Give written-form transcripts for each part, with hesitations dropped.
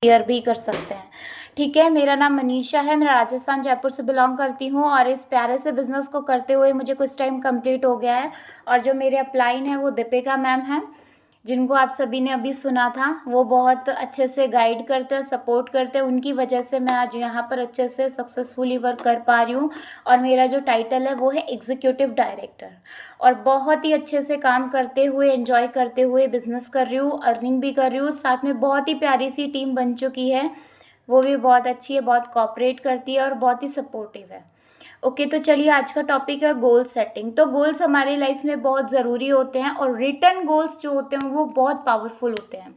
Clear भी कर सकते हैं। ठीक है, मेरा नाम मनीषा है, मैं राजस्थान जयपुर से बिलोंग करती हूँ और इस प्यारे से बिज़नेस को करते हुए मुझे कुछ टाइम कंप्लीट हो गया है। और जो मेरे अपलाइन है वो दीपिका मैम हैं, जिनको आप सभी ने अभी सुना था। वो बहुत अच्छे से गाइड करते हैं, सपोर्ट करते हैं, उनकी वजह से मैं आज यहाँ पर अच्छे से सक्सेसफुली वर्क कर पा रही हूँ। और मेरा जो टाइटल है वो है एग्जीक्यूटिव डायरेक्टर। और बहुत ही अच्छे से काम करते हुए, एंजॉय करते हुए बिजनेस कर रही हूँ, अर्निंग भी कर रही हूँ। साथ में बहुत ही प्यारी सी टीम बन चुकी है, वो भी बहुत अच्छी है, बहुत कोऑपरेट करती है और बहुत ही सपोर्टिव है। ओके, तो चलिए आज का टॉपिक है गोल सेटिंग। तो गोल्स हमारी लाइफ में बहुत ज़रूरी होते हैं और रिटर्न गोल्स जो होते हैं वो बहुत पावरफुल होते हैं।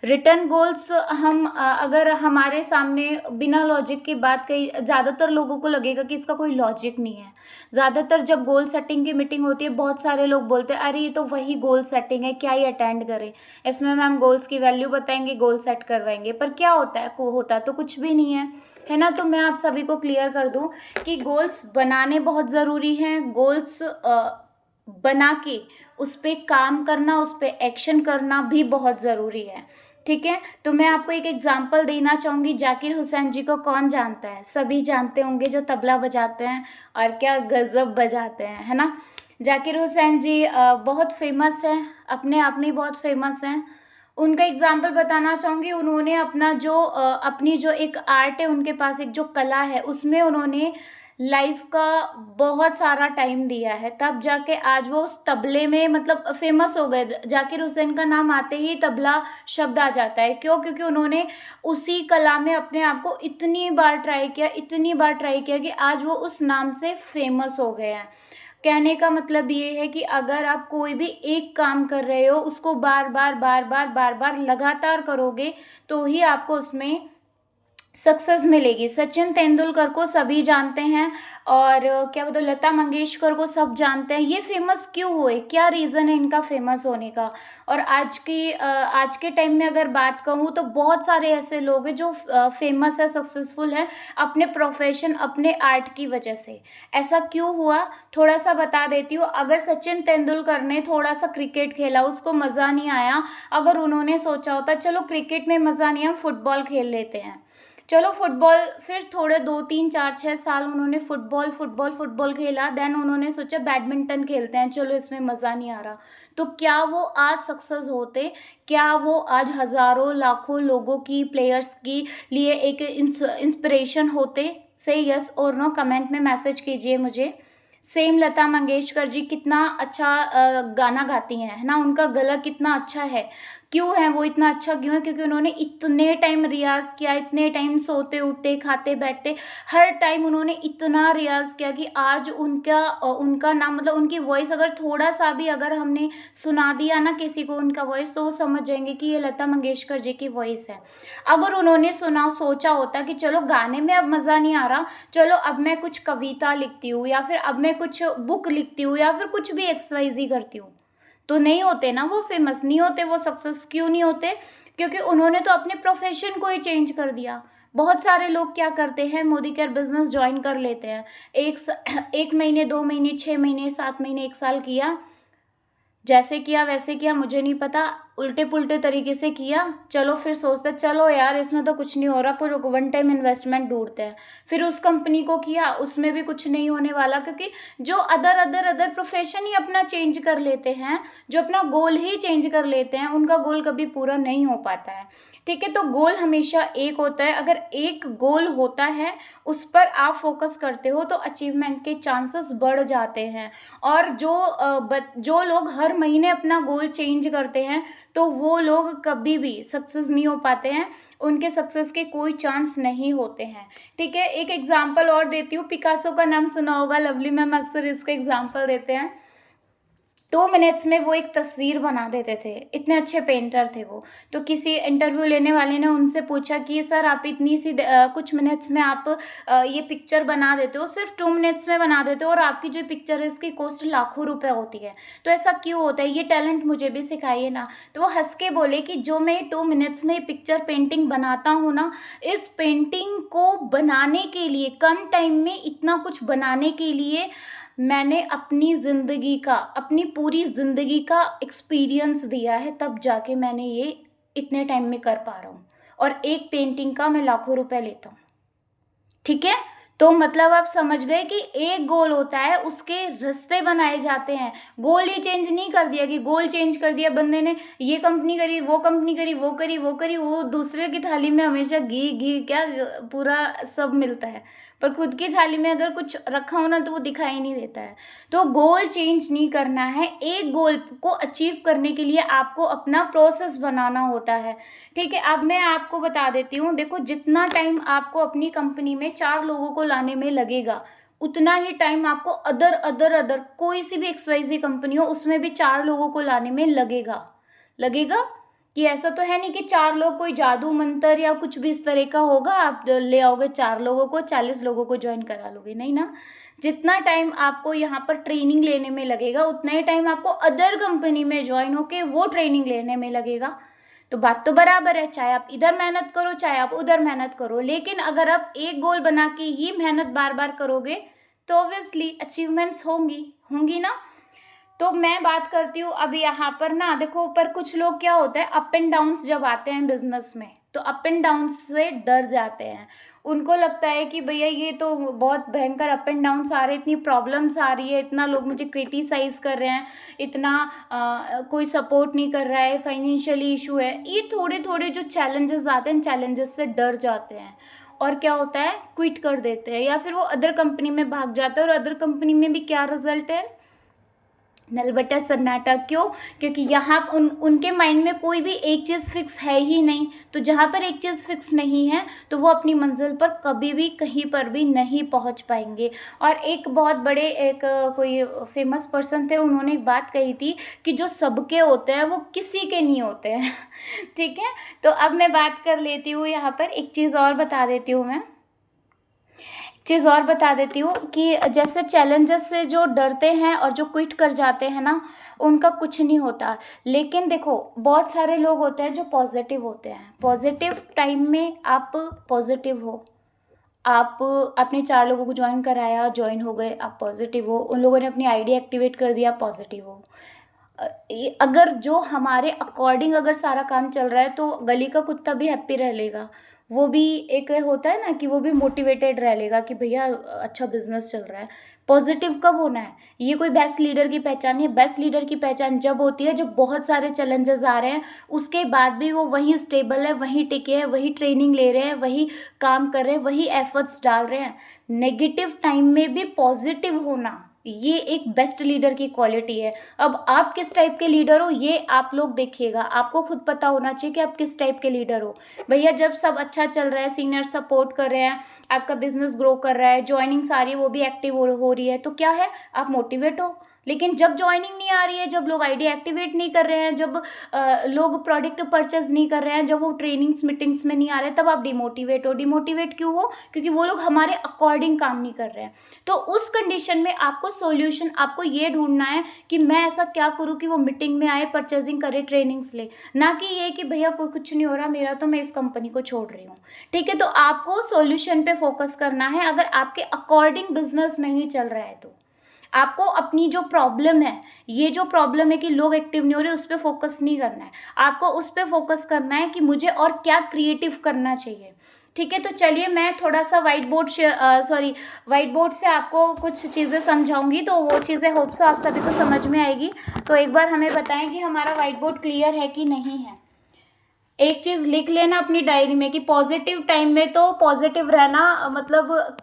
रिटर्न गोल्स हम अगर हमारे सामने बिना लॉजिक की बात कही, ज़्यादातर लोगों को लगेगा कि इसका कोई लॉजिक नहीं है। ज़्यादातर जब गोल सेटिंग की मीटिंग होती है, बहुत सारे लोग बोलते हैं अरे ये तो वही गोल सेटिंग है, क्या ही अटेंड करें, इसमें मैम गोल्स की वैल्यू बताएंगे, गोल सेट करवाएंगे। पर क्या होता है, होता तो कुछ भी नहीं है ना। तो मैं आप सभी को क्लियर कर दूं कि गोल्स बनाने बहुत ज़रूरी हैं। गोल्स बना के उस पर काम करना, उस पर एक्शन करना भी बहुत ज़रूरी है। ठीक है, तो मैं आपको एक एग्जांपल देना चाहूँगी। जाकिर हुसैन जी को कौन जानता है, सभी जानते होंगे, जो तबला बजाते हैं और क्या गज़ब बजाते हैं, है ना। जाकिर हुसैन जी बहुत फेमस हैं, अपने आप में बहुत फेमस हैं। उनका एग्जाम्पल बताना चाहूँगी। उन्होंने अपना जो अपनी जो एक आर्ट है, उनके पास एक जो कला है, उसमें उन्होंने लाइफ का बहुत सारा टाइम दिया है, तब जाके आज वो उस तबले में मतलब फेमस हो गए। जाकिर हुसैन का नाम आते ही तबला शब्द आ जाता है। क्यों? क्योंकि उन्होंने उसी कला में अपने आप को इतनी बार ट्राई किया, इतनी बार ट्राई किया कि आज वो उस नाम से फेमस हो गए हैं। कहने का मतलब ये है कि अगर आप कोई भी एक काम कर रहे हो, उसको बार बार बार बार बार बार लगातार करोगे तो ही आपको उसमें सक्सेस मिलेगी। सचिन तेंदुलकर को सभी जानते हैं और क्या बोलते, लता मंगेशकर को सब जानते हैं। ये फेमस क्यों हुए, क्या रीज़न है इनका फेमस होने का। और आज के टाइम में अगर बात कहूँ तो बहुत सारे ऐसे लोग हैं जो फेमस है, सक्सेसफुल है अपने प्रोफेशन, अपने आर्ट की वजह से। ऐसा क्यों हुआ, थोड़ा सा बता देती हूँ। अगर सचिन तेंदुलकर ने थोड़ा सा क्रिकेट खेला, उसको मज़ा नहीं आया, अगर उन्होंने सोचा होता चलो क्रिकेट में मज़ा नहीं, हम फुटबॉल खेल लेते हैं, चलो फुटबॉल, फिर थोड़े 2 3 4 6 साल उन्होंने फुटबॉल फुटबॉल फुटबॉल खेला, देन उन्होंने सोचा बैडमिंटन खेलते हैं, चलो इसमें मज़ा नहीं आ रहा, तो क्या वो आज सक्सेस होते? क्या वो आज हज़ारों लाखों लोगों की, प्लेयर्स की लिए एक इंस्पिरेशन होते? से यस और नो कमेंट में मैसेज कीजिए मुझे। सेम लता मंगेशकर जी कितना अच्छा गाना गाती हैं, है ना, उनका गला कितना अच्छा है। क्यों है वो इतना अच्छा, क्यों है? क्योंकि उन्होंने इतने टाइम रियाज किया, इतने टाइम सोते उठते खाते बैठते हर टाइम उन्होंने इतना रियाज किया कि आज उनका नाम, मतलब उनकी वॉइस अगर थोड़ा सा भी अगर हमने सुना दिया ना किसी को उनका वॉइस, तो वो समझ जाएंगे कि ये लता मंगेशकर जी की वॉइस है। अगर उन्होंने सुना, सोचा होता कि चलो गाने में अब मज़ा नहीं आ रहा, चलो अब मैं कुछ कविता लिखती हूँ या फिर अब मैं कुछ बुक लिखती हूँ या फिर कुछ भी एक्सरसाइज करती हूँ, तो नहीं होते ना, वो फेमस नहीं होते, वो सक्सेस क्यों नहीं होते? क्योंकि उन्होंने तो अपने प्रोफेशन को ही चेंज कर दिया। बहुत सारे लोग क्या करते हैं, मोदी केयर बिजनेस ज्वाइन कर लेते हैं, 1 महीने 2 महीने 6 महीने 7 महीने 1 साल किया, जैसे किया वैसे किया, मुझे नहीं पता, उल्टे पुल्टे तरीके से किया, चलो फिर सोचते चलो यार इसमें तो कुछ नहीं हो रहा, कोई वन टाइम इन्वेस्टमेंट ढूंढते हैं। फिर उस कंपनी को किया, उसमें भी कुछ नहीं होने वाला, क्योंकि जो अदर अदर अदर प्रोफेशन ही अपना चेंज कर लेते हैं, जो अपना गोल ही चेंज कर लेते हैं, उनका गोल कभी पूरा नहीं हो पाता है। ठीक है, तो गोल हमेशा एक होता है। अगर एक गोल होता है, उस पर आप फोकस करते हो, तो अचीवमेंट के चांसेस बढ़ जाते हैं। और जो लोग हर महीने अपना गोल चेंज करते हैं, तो वो लोग कभी भी सक्सेस नहीं हो पाते हैं, उनके सक्सेस के कोई चांस नहीं होते हैं। ठीक है, एक एग्जांपल और देती हूँ। पिकासो का नाम सुना होगा, लवली मैम अक्सर इसका एग्जांपल देते हैं। 2 मिनट्स में वो एक तस्वीर बना देते थे, इतने अच्छे पेंटर थे वो। तो किसी इंटरव्यू लेने वाले ने उनसे पूछा कि सर आप इतनी सी कुछ मिनट्स में आप ये पिक्चर बना देते हो, सिर्फ 2 मिनट्स में बना देते हो, और आपकी जो पिक्चर है इसकी कॉस्ट लाखों रुपए होती है, तो ऐसा क्यों होता है? ये टैलेंट मुझे भी सिखाइए ना। तो वो हंस के बोले कि जो मैं 2 मिनट्स में पिक्चर पेंटिंग बनाता हूँ ना, इस पेंटिंग को बनाने के लिए, कम टाइम में इतना कुछ बनाने के लिए मैंने अपनी ज़िंदगी का, अपनी पूरी ज़िंदगी का एक्सपीरियंस दिया है, तब जाके मैंने ये इतने टाइम में कर पा रहा हूँ। और एक पेंटिंग का मैं लाखों रुपए लेता हूँ। ठीक है, तो मतलब आप समझ गए कि एक गोल होता है, उसके रास्ते बनाए जाते हैं। गोल ही चेंज नहीं कर दिया कि गोल चेंज कर दिया बंदे ने, ये कंपनी करी, वो कंपनी करी, वो करी, वो करी, वो दूसरे की थाली में हमेशा घी घी क्या पूरा सब मिलता है, पर खुद की थाली में अगर कुछ रखा हो ना तो वो दिखाई नहीं देता है। तो गोल चेंज नहीं करना है, एक गोल को अचीव करने के लिए आपको अपना प्रोसेस बनाना होता है। ठीक है, अब मैं आपको बता देती हूँ, देखो जितना टाइम आपको अपनी कंपनी में 4 लोगों को लाने में लगेगा, उतना ही टाइम आपको अदर अदर अदर कोई सी भी XYZ कंपनी हो उसमें भी 4 लोगों को लाने में लगेगा। कि ऐसा तो है नहीं कि 4 लोग कोई जादू मंत्र या कुछ भी इस तरह का होगा, आप ले आओगे 4 लोगों को, 40 लोगों को ज्वाइन करा लोगे, नहीं ना। जितना टाइम आपको यहाँ पर ट्रेनिंग लेने में लगेगा उतना ही टाइम आपको अदर कंपनी में ज्वाइन होके वो ट्रेनिंग लेने में लगेगा। तो बात तो बराबर है, चाहे आप इधर मेहनत करो चाहे आप उधर मेहनत करो, लेकिन अगर आप एक गोल बना के ही मेहनत बार बार करोगे तो ऑब्वियसली अचीवमेंट्स होंगी ना। तो मैं बात करती हूँ अब यहाँ पर ना, देखो पर कुछ लोग क्या होता है, अप एंड डाउन्स जब आते हैं बिजनेस में तो अप एंड डाउन्स से डर जाते हैं। उनको लगता है कि भैया ये तो बहुत भयंकर अप एंड डाउन्स आ रहे हैं, इतनी प्रॉब्लम्स आ रही है, इतना लोग मुझे क्रिटिसाइज कर रहे हैं, इतना कोई सपोर्ट नहीं कर रहा है, फाइनेंशियली इशू है, ये थोड़े थोड़े जो चैलेंजेस आते हैं चैलेंजेस से डर जाते हैं और क्या होता है क्विट कर देते हैं या फिर वो अदर कंपनी में भाग जाते हैं। और अदर कंपनी में भी क्या रिजल्ट है, नलबट्टा सन्नाटा। क्यों? क्योंकि यहाँ उनके माइंड में कोई भी एक चीज़ फिक्स है ही नहीं। तो जहाँ पर एक चीज़ फिक्स नहीं है तो वो अपनी मंजिल पर कभी भी कहीं पर भी नहीं पहुँच पाएंगे। और एक बहुत बड़े एक कोई फेमस पर्सन थे, उन्होंने एक बात कही थी कि जो सबके होते हैं वो किसी के नहीं होते हैं। ठीक है, तो अब मैं बात कर लेती हूँ यहाँ पर, एक चीज़ और बता देती हूँ मैं, कि जैसे चैलेंजेस से जो डरते हैं और जो क्विट कर जाते हैं ना, उनका कुछ नहीं होता। लेकिन देखो बहुत सारे लोग होते हैं जो पॉजिटिव होते हैं, पॉजिटिव टाइम में आप पॉजिटिव हो, आप अपने 4 लोगों को ज्वाइन हो गए, आप पॉजिटिव हो, उन लोगों ने अपनी आईडी एक्टिवेट कर दिया, पॉजिटिव हो। अगर जो हमारे अकॉर्डिंग अगर सारा काम चल रहा है तो गली का कुत्ता भी हैप्पी रह लेगा, वो भी एक होता है ना कि वो भी मोटिवेटेड रह लेगा कि भैया अच्छा बिजनेस चल रहा है। पॉजिटिव कब होना है, ये कोई बेस्ट लीडर की पहचान है। बेस्ट लीडर की पहचान जब होती है जब बहुत सारे चैलेंजेस आ रहे हैं उसके बाद भी वो वहीं स्टेबल है, वहीं टिके हैं, वही ट्रेनिंग ले रहे हैं, वही काम कर रहे हैं, वही एफर्ट्स डाल रहे हैं। नेगेटिव टाइम में भी पॉजिटिव होना, ये एक बेस्ट लीडर की क्वालिटी है। अब आप किस टाइप के लीडर हो ये आप लोग देखिएगा, आपको खुद पता होना चाहिए कि आप किस टाइप के लीडर हो। भैया जब सब अच्छा चल रहा है, सीनियर सपोर्ट कर रहे हैं, आपका बिजनेस ग्रो कर रहा है, ज्वाइनिंग्स आ रही है वो भी एक्टिव हो रही है, तो क्या है आप मोटिवेट हो। लेकिन जब ज्वाइनिंग नहीं आ रही है, जब लोग आईडी एक्टिवेट नहीं कर रहे हैं, जब लोग प्रोडक्ट परचेज नहीं कर रहे हैं, जब वो ट्रेनिंग्स मीटिंग्स में नहीं आ रहे, तब आप डिमोटिवेट हो। डिमोटिवेट क्यों हो? क्योंकि वो लोग हमारे अकॉर्डिंग काम नहीं कर रहे हैं। तो उस कंडीशन में आपको सॉल्यूशन आपको ये ढूंढना है कि मैं ऐसा क्या करूँ कि वो मीटिंग में आए, परचेजिंग करे, ट्रेनिंग्स ले, ना कि ये कि भैया कोई कुछ नहीं हो रहा मेरा तो मैं इस कंपनी को छोड़ रही हूँ। ठीक है, तो आपको सॉल्यूशन पे फोकस करना है। अगर आपके अकॉर्डिंग बिजनेस नहीं चल रहा है तो आपको अपनी जो प्रॉब्लम है, ये जो प्रॉब्लम है कि लोग एक्टिव नहीं हो रहे, उस पर फोकस नहीं करना है। आपको उस पर फोकस करना है कि मुझे और क्या क्रिएटिव करना चाहिए। ठीक है, तो चलिए मैं थोड़ा सा व्हाइट बोर्ड से आपको कुछ चीज़ें समझाऊंगी, तो वो चीज़ें होप सो आप सभी को समझ में आएगी। तो एक बार हमें बताएं कि हमारा व्हाइट बोर्ड क्लियर है कि नहीं है। एक चीज़ लिख लेना अपनी डायरी में कि पॉजिटिव टाइम में तो पॉजिटिव रहना, मतलब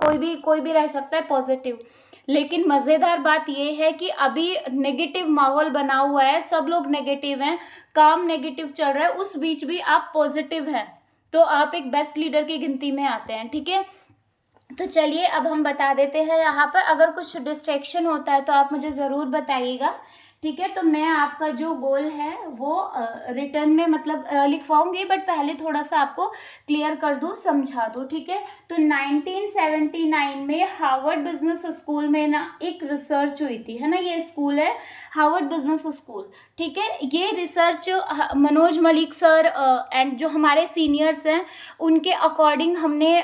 कोई भी रह सकता है पॉजिटिव। लेकिन मज़ेदार बात यह है कि अभी नेगेटिव माहौल बना हुआ है, सब लोग नेगेटिव हैं, काम नेगेटिव चल रहा है, उस बीच भी आप पॉजिटिव हैं, तो आप एक बेस्ट लीडर की गिनती में आते हैं। ठीक है, तो चलिए अब हम बता देते हैं यहाँ पर। अगर कुछ डिस्ट्रैक्शन होता है तो आप मुझे ज़रूर बताइएगा। ठीक है, तो मैं आपका जो गोल है वो रिटर्न में मतलब लिखवाऊंगी, बट पहले थोड़ा सा आपको क्लियर कर दूँ, समझा दूँ। ठीक है, तो 1979 में हार्वर्ड बिजनेस स्कूल में ना एक रिसर्च हुई थी, है ना, ये स्कूल है हार्वर्ड बिजनेस स्कूल। ठीक है, ये research Manoj Malik sir and जो हमारे सीनियर्स हैं उनके अकॉर्डिंग हमने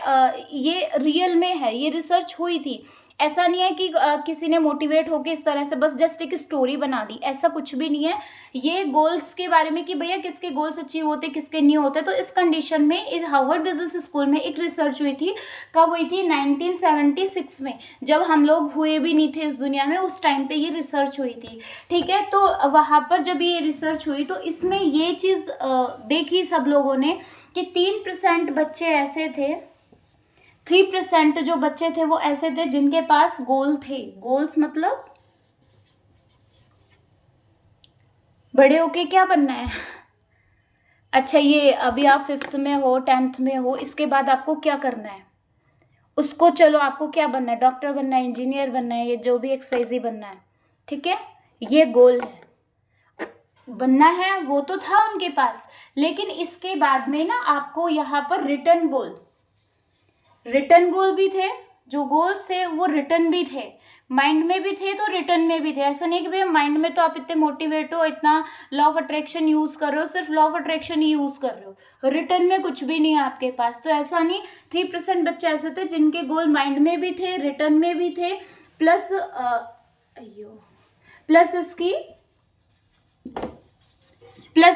ये रियल में है, ये रिसर्च हुई थी। ऐसा नहीं है कि किसी ने मोटिवेट होकर इस तरह से बस जस्ट एक स्टोरी बना दी, ऐसा कुछ भी नहीं है। ये गोल्स के बारे में कि भैया किसके गोल्स अचीव होते किसके नहीं होते। तो इस कंडीशन में इस हार्वर्ड बिजनेस स्कूल में एक रिसर्च हुई थी। कब हुई थी? 1976 में, जब हम लोग हुए भी नहीं थे इस दुनिया में, उस टाइम पे ये रिसर्च हुई थी। ठीक है, तो वहाँ पर जब ये रिसर्च हुई तो इसमें ये चीज़ देखी सब लोगों ने कि 3% बच्चे ऐसे थे, 3% जो बच्चे थे वो ऐसे थे जिनके पास गोल थे। गोल्स मतलब बड़े होके क्या बनना है। अच्छा, ये अभी आप 5th में हो, 10th में हो, इसके बाद आपको क्या करना है उसको, चलो आपको क्या बनना है, डॉक्टर बनना है, इंजीनियर बनना है, ये जो भी XYZ बनना है, ठीक है, ये गोल है, बनना है, वो तो था उनके पास। लेकिन इसके बाद में ना आपको यहाँ पर रिटर्न गोल भी थे, जो गोल्स थे वो रिटर्न भी थे, माइंड में भी थे तो रिटर्न में भी थे। ऐसा नहीं कि भैया माइंड में तो आप इतने मोटिवेट हो, इतना लॉ ऑफ अट्रैक्शन यूज कर रहे हो, सिर्फ law of attraction he use कर रहे हो, रिटर्न में कुछ भी नहीं है आपके पास। तो ऐसा नहीं, 3% बच्चे ऐसे थे जिनके गोल माइंड में भी थे, रिटर्न में भी थे, प्लस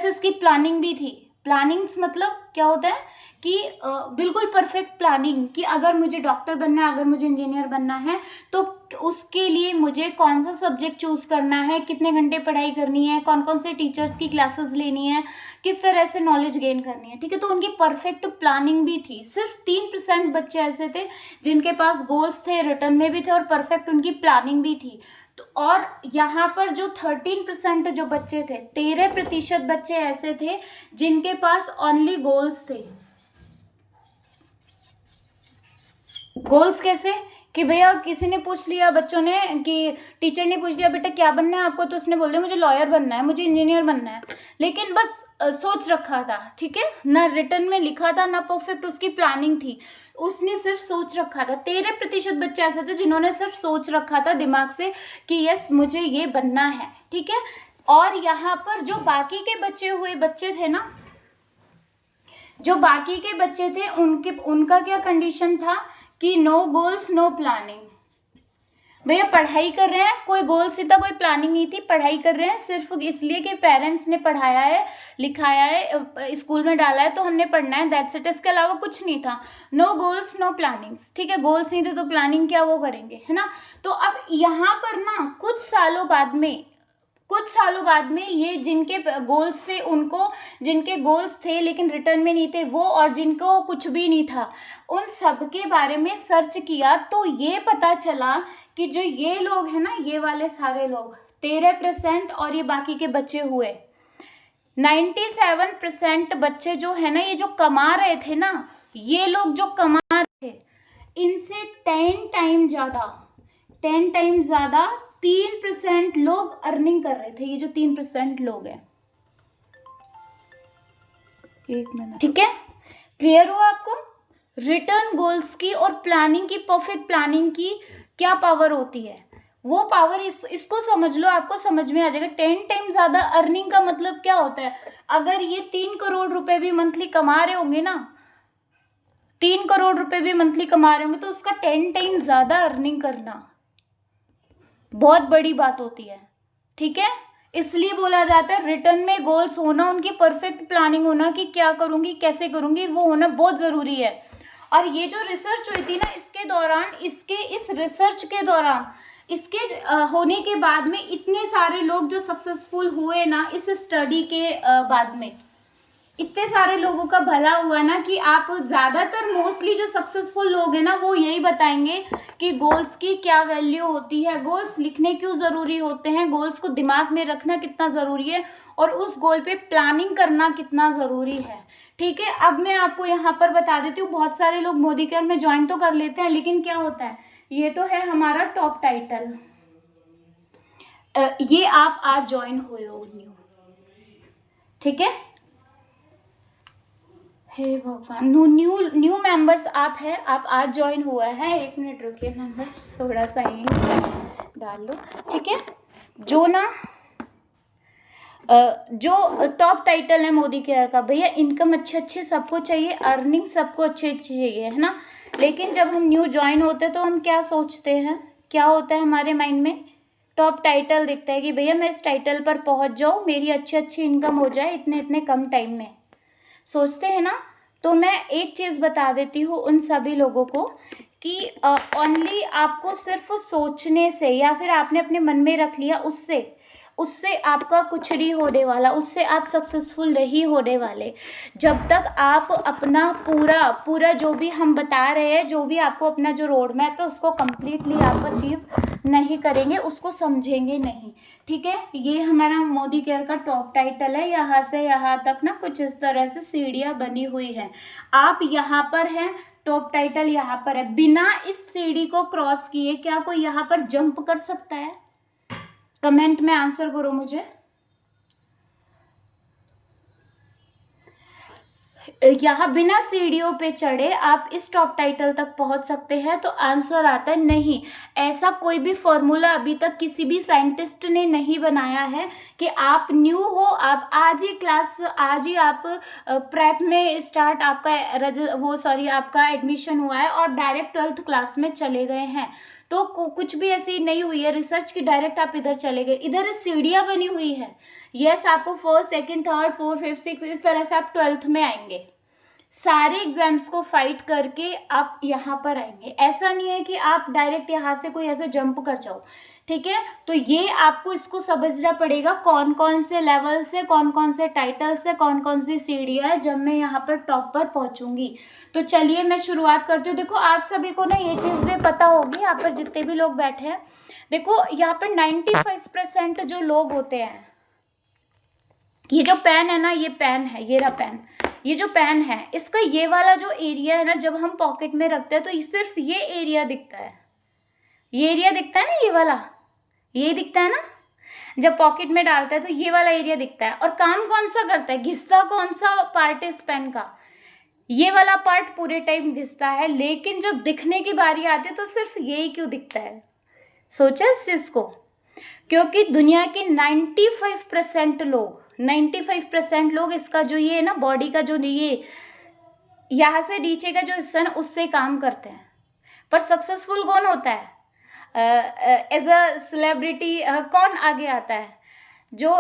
इसकी प्लानिंग भी थी। प्लानिंग्स मतलब क्या होता है कि बिल्कुल परफेक्ट प्लानिंग, कि अगर मुझे डॉक्टर बनना है, अगर मुझे इंजीनियर बनना है, तो उसके लिए मुझे कौन सा सब्जेक्ट चूज करना है, कितने घंटे पढ़ाई करनी है, कौन कौन से टीचर्स की क्लासेस लेनी है, किस तरह से नॉलेज गेन करनी है। ठीक है, तो उनकी परफेक्ट प्लानिंग भी थी। सिर्फ 3% बच्चे ऐसे थे जिनके पास गोल्स थे, रिटर्न में भी थे और परफेक्ट उनकी प्लानिंग भी थी। तो और यहाँ पर जो 13% जो बच्चे थे, 13% बच्चे ऐसे थे जिनके पास ओनली गोल्स थे। गोल्स कैसे कि भैया किसी ने पूछ लिया, बच्चों ने, कि टीचर ने पूछ लिया बेटा क्या बनना है आपको, तो उसने बोल दिया मुझे लॉयर बनना है, मुझे इंजीनियर बनना है, लेकिन बस सोच रखा था। ठीक है, ना रिटर्न में लिखा था, ना परफेक्ट उसकी प्लानिंग थी, उसने सिर्फ सोच रखा था। 13% बच्चे ऐसे थे जिन्होंने सिर्फ सोच रखा था दिमाग से कि यस मुझे ये बनना है। ठीक है, और यहाँ पर जो बाकी के बच्चे थे ना, जो बाकी के बच्चे थे उनका क्या कंडीशन था कि नो गोल्स नो प्लानिंग। भैया पढ़ाई कर रहे हैं, कोई गोल्स नहीं था, कोई प्लानिंग नहीं थी, पढ़ाई कर रहे हैं सिर्फ इसलिए कि पेरेंट्स ने पढ़ाया है, लिखाया है, स्कूल में डाला है तो हमने पढ़ना है, दैट्स इट। इसके अलावा कुछ नहीं था। No goals no plannings. ठीक है, गोल्स नहीं थे तो प्लानिंग क्या वो करेंगे, है ना। तो अब यहाँ पर ना कुछ सालों बाद में ये जिनके गोल्स थे, उनको जिनके गोल्स थे लेकिन रिटर्न में नहीं थे वो, और जिनको कुछ भी नहीं था, उन सब के बारे में सर्च किया तो ये पता चला कि जो ये लोग हैं ना, ये वाले सारे लोग 13% और ये बाकी के बचे हुए 97% बच्चे जो है ना, ये जो कमा रहे थे ना, ये लोग जो कमा रहे थे इनसे 10 टाइम ज़्यादा 3% लोग अर्निंग कर रहे थे। ये जो 3% लोग हैं, एक मिनट, ठीक है, क्लियर हुआ आपको रिटर्न गोल्स की और प्लानिंग की, परफेक्ट प्लानिंग की क्या पावर होती है। वो पावर इसको समझ लो, आपको समझ में आ जाएगा। 10 टाइम ज्यादा अर्निंग का मतलब क्या होता है। अगर ये 3 करोड़ रुपए भी मंथली कमा रहे होंगे ना, 3 करोड़ रुपए भी मंथली कमा रहे होंगे, तो उसका 10 टाइम ज्यादा अर्निंग करना बहुत बड़ी बात होती है। ठीक है, इसलिए बोला जाता है रिटर्न में गोल्स होना, उनकी परफेक्ट प्लानिंग होना कि क्या करूंगी कैसे करूंगी, वो होना बहुत ज़रूरी है। और ये जो रिसर्च हुई थी ना, इसके दौरान, इस रिसर्च के दौरान, इसके होने के बाद में इतने सारे लोग जो सक्सेसफुल हुए ना, इस स्टडी के बाद में इतने सारे लोगों का भला हुआ ना, कि आप ज़्यादातर मोस्टली जो सक्सेसफुल लोग हैं ना, वो यही बताएंगे कि गोल्स की क्या वैल्यू होती है, गोल्स लिखने क्यों ज़रूरी होते हैं, गोल्स को दिमाग में रखना कितना ज़रूरी है, और उस गोल पे प्लानिंग करना कितना ज़रूरी है। ठीक है, अब मैं आपको यहाँ पर बता देती हूँ। बहुत सारे लोग मोदी केयर में ज्वाइन तो कर लेते हैं, लेकिन क्या होता है, ये तो है हमारा टॉप टाइटल, ये आप आज ज्वाइन हुए हो न्यू। ठीक है, हे भगवान, न्यू मेंबर्स आप हैं, आप आज ज्वाइन हुआ है। एक मिनट रुकिए, मेंबर्स थोड़ा सा ही डाल लो। ठीक है, जो ना जो टॉप टाइटल है मोदी केयर का, भैया इनकम अच्छे सबको चाहिए, अर्निंग सबको अच्छी चाहिए, है ना। लेकिन जब हम न्यू ज्वाइन होते हैं तो हम क्या सोचते हैं क्या होता है हमारे माइंड में? टॉप टाइटल दिखता है कि भैया मैं इस टाइटल पर पहुंच जाऊं, मेरी अच्छी अच्छी इनकम हो जाए इतने इतने कम टाइम में, सोचते हैं ना। तो मैं एक चीज़ बता देती हूँ उन सभी लोगों को कि ओनली आपको सिर्फ सोचने से या फिर आपने अपने मन में रख लिया उससे उससे आपका कुछ नहीं होने वाला, उससे आप सक्सेसफुल नहीं होने वाले। जब तक आप अपना पूरा पूरा जो भी हम बता रहे हैं, जो भी आपको अपना जो रोड मैप है उसको कम्प्लीटली आप अचीव नहीं करेंगे, उसको समझेंगे नहीं। ठीक है, ये हमारा मोदी केयर का टॉप टाइटल है। यहाँ से यहाँ तक ना कुछ इस तरह से सीढ़ियाँ बनी हुई हैं। आप यहाँ पर हैं, टॉप टाइटल यहाँ पर है। बिना इस सीढ़ी को क्रॉस किए क्या कोई यहाँ पर जंप कर सकता है? कमेंट में आंसर करो मुझे। यहाँ बिना सीढ़ियों पे चढ़े आप इस टॉप टाइटल तक पहुंच सकते हैं? तो आंसर आता है नहीं। ऐसा कोई भी फॉर्मूला अभी तक किसी भी साइंटिस्ट ने नहीं बनाया है कि आप न्यू हो, आप आज ही आप प्रेप में स्टार्ट आपका आपका एडमिशन हुआ है और डायरेक्ट 12th क्लास में चले गए हैं। तो कुछ भी ऐसी नहीं हुई है रिसर्च की डायरेक्ट आप इधर चले गए। इधर सीढ़ियाँ बनी हुई है। यस, आपको first, second, third, fourth, fifth, six, इस तरह से आप 12th में आएंगे। सारे एग्जाम्स को फाइट करके आप यहाँ पर आएंगे। ऐसा नहीं है कि आप डायरेक्ट यहाँ से कोई ऐसे जंप कर जाओ। ठीक है, तो ये आपको इसको समझना पड़ेगा कौन कौन से लेवल से, कौन कौन से टाइटल से, कौन कौन सी सीढ़ियाँ है जब मैं यहाँ पर टॉप पर पहुँचूंगी। तो चलिए मैं शुरुआत करती हूँ। देखो आप सभी को ना ये चीज़ भी पता होगी, यहाँ पर जितने भी लोग बैठे हैं, देखो यहाँ पर 95% जो लोग होते हैं, ये जो पेन है ना, ये पेन है, ये रहा पेन, ये जो पेन है इसका ये वाला जो एरिया है ना, जब हम पॉकेट में रखते हैं तो सिर्फ ये एरिया दिखता है। ये एरिया दिखता है ना, ये वाला, ये दिखता है ना। जब पॉकेट में डालता है तो ये वाला एरिया दिखता है। और काम कौन सा करता है, घिसता कौन सा पार्ट है इस पेन का? ये वाला पार्ट पूरे टाइम घिसता है। लेकिन जब दिखने की बारी आती है तो सिर्फ यही क्यों दिखता है? सोचा इस चीज को? क्योंकि दुनिया के 95% लोग इसका जो ये है ना, बॉडी का जो ये यहाँ से नीचे का जो हिस्सा है ना, उससे काम करते हैं। पर सक्सेसफुल कौन होता है? एज अ सेलिब्रिटी कौन आगे आता है? जो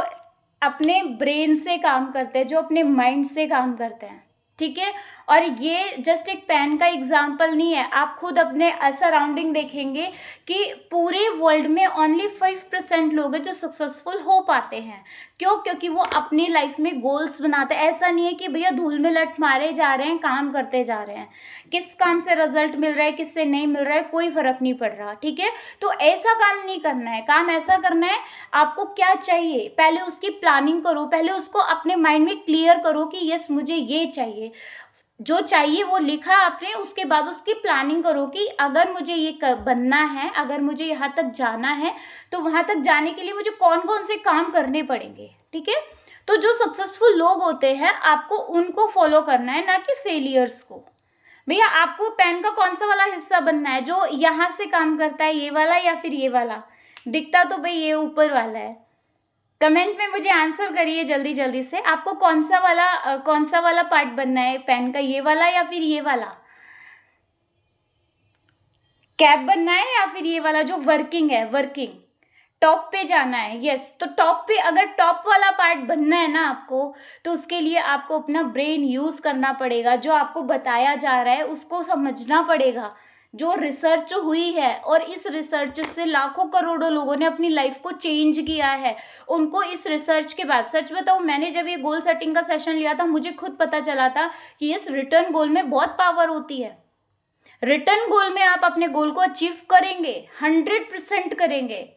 अपने ब्रेन से काम करते हैं, जो अपने माइंड से काम करते हैं। ठीक है, और ये जस्ट एक पेन का एग्जाम्पल नहीं है। आप खुद अपने सराउंडिंग देखेंगे कि पूरे वर्ल्ड में ओनली 5% लोग हैं जो सक्सेसफुल हो पाते हैं। क्यों? क्योंकि वो अपनी लाइफ में गोल्स बनाते हैं। ऐसा नहीं है कि भैया धूल में लट मारे जा रहे हैं, काम करते जा रहे हैं, किस काम से रिजल्ट मिल रहा है किससे नहीं मिल रहा है कोई फर्क नहीं पड़ रहा। ठीक है, तो ऐसा काम नहीं करना है। काम ऐसा करना है, आपको क्या चाहिए पहले उसकी प्लानिंग करो, पहले उसको अपने माइंड में क्लियर करो कि यस मुझे ये चाहिए, जो चाहिए वो लिखा आपने, उसके बाद उसकी प्लानिंग करो कि अगर मुझे ये बनना है, अगर मुझे यहाँ तक जाना है तो वहाँ तक जाने के लिए मुझे कौन कौन से काम करने पड़ेंगे। ठीक है, तो जो सक्सेसफुल लोग होते हैं आपको उनको फॉलो करना है, ना कि फेलियर्स को। भैया आपको पेन का कौन सा वाला हिस्सा बनना है, जो यहाँ से काम करता है, ये वाला या फिर ये वाला? दिखता तो भाई ये ऊपर वाला है। कमेंट में मुझे आंसर करिए जल्दी जल्दी से, आपको कौन सा वाला पार्ट बनना है पेन का, ये वाला या फिर ये वाला? कैप बनना है या फिर ये वाला जो वर्किंग है, वर्किंग टॉप पे जाना है? यस, तो टॉप पे अगर टॉप वाला पार्ट बनना है ना आपको, तो उसके लिए आपको अपना ब्रेन यूज करना पड़ेगा। जो आपको बताया जा रहा है उसको समझना पड़ेगा। जो रिसर्च हुई है, और इस रिसर्च से लाखों करोड़ों लोगों ने अपनी लाइफ को चेंज किया है। उनको इस रिसर्च के बाद, सच बताऊं, मैंने जब ये गोल सेटिंग का सेशन लिया था मुझे खुद पता चला था कि इस रिटर्न गोल में बहुत पावर होती है। रिटर्न गोल में आप अपने गोल को अचीव करेंगे, 100% करेंगे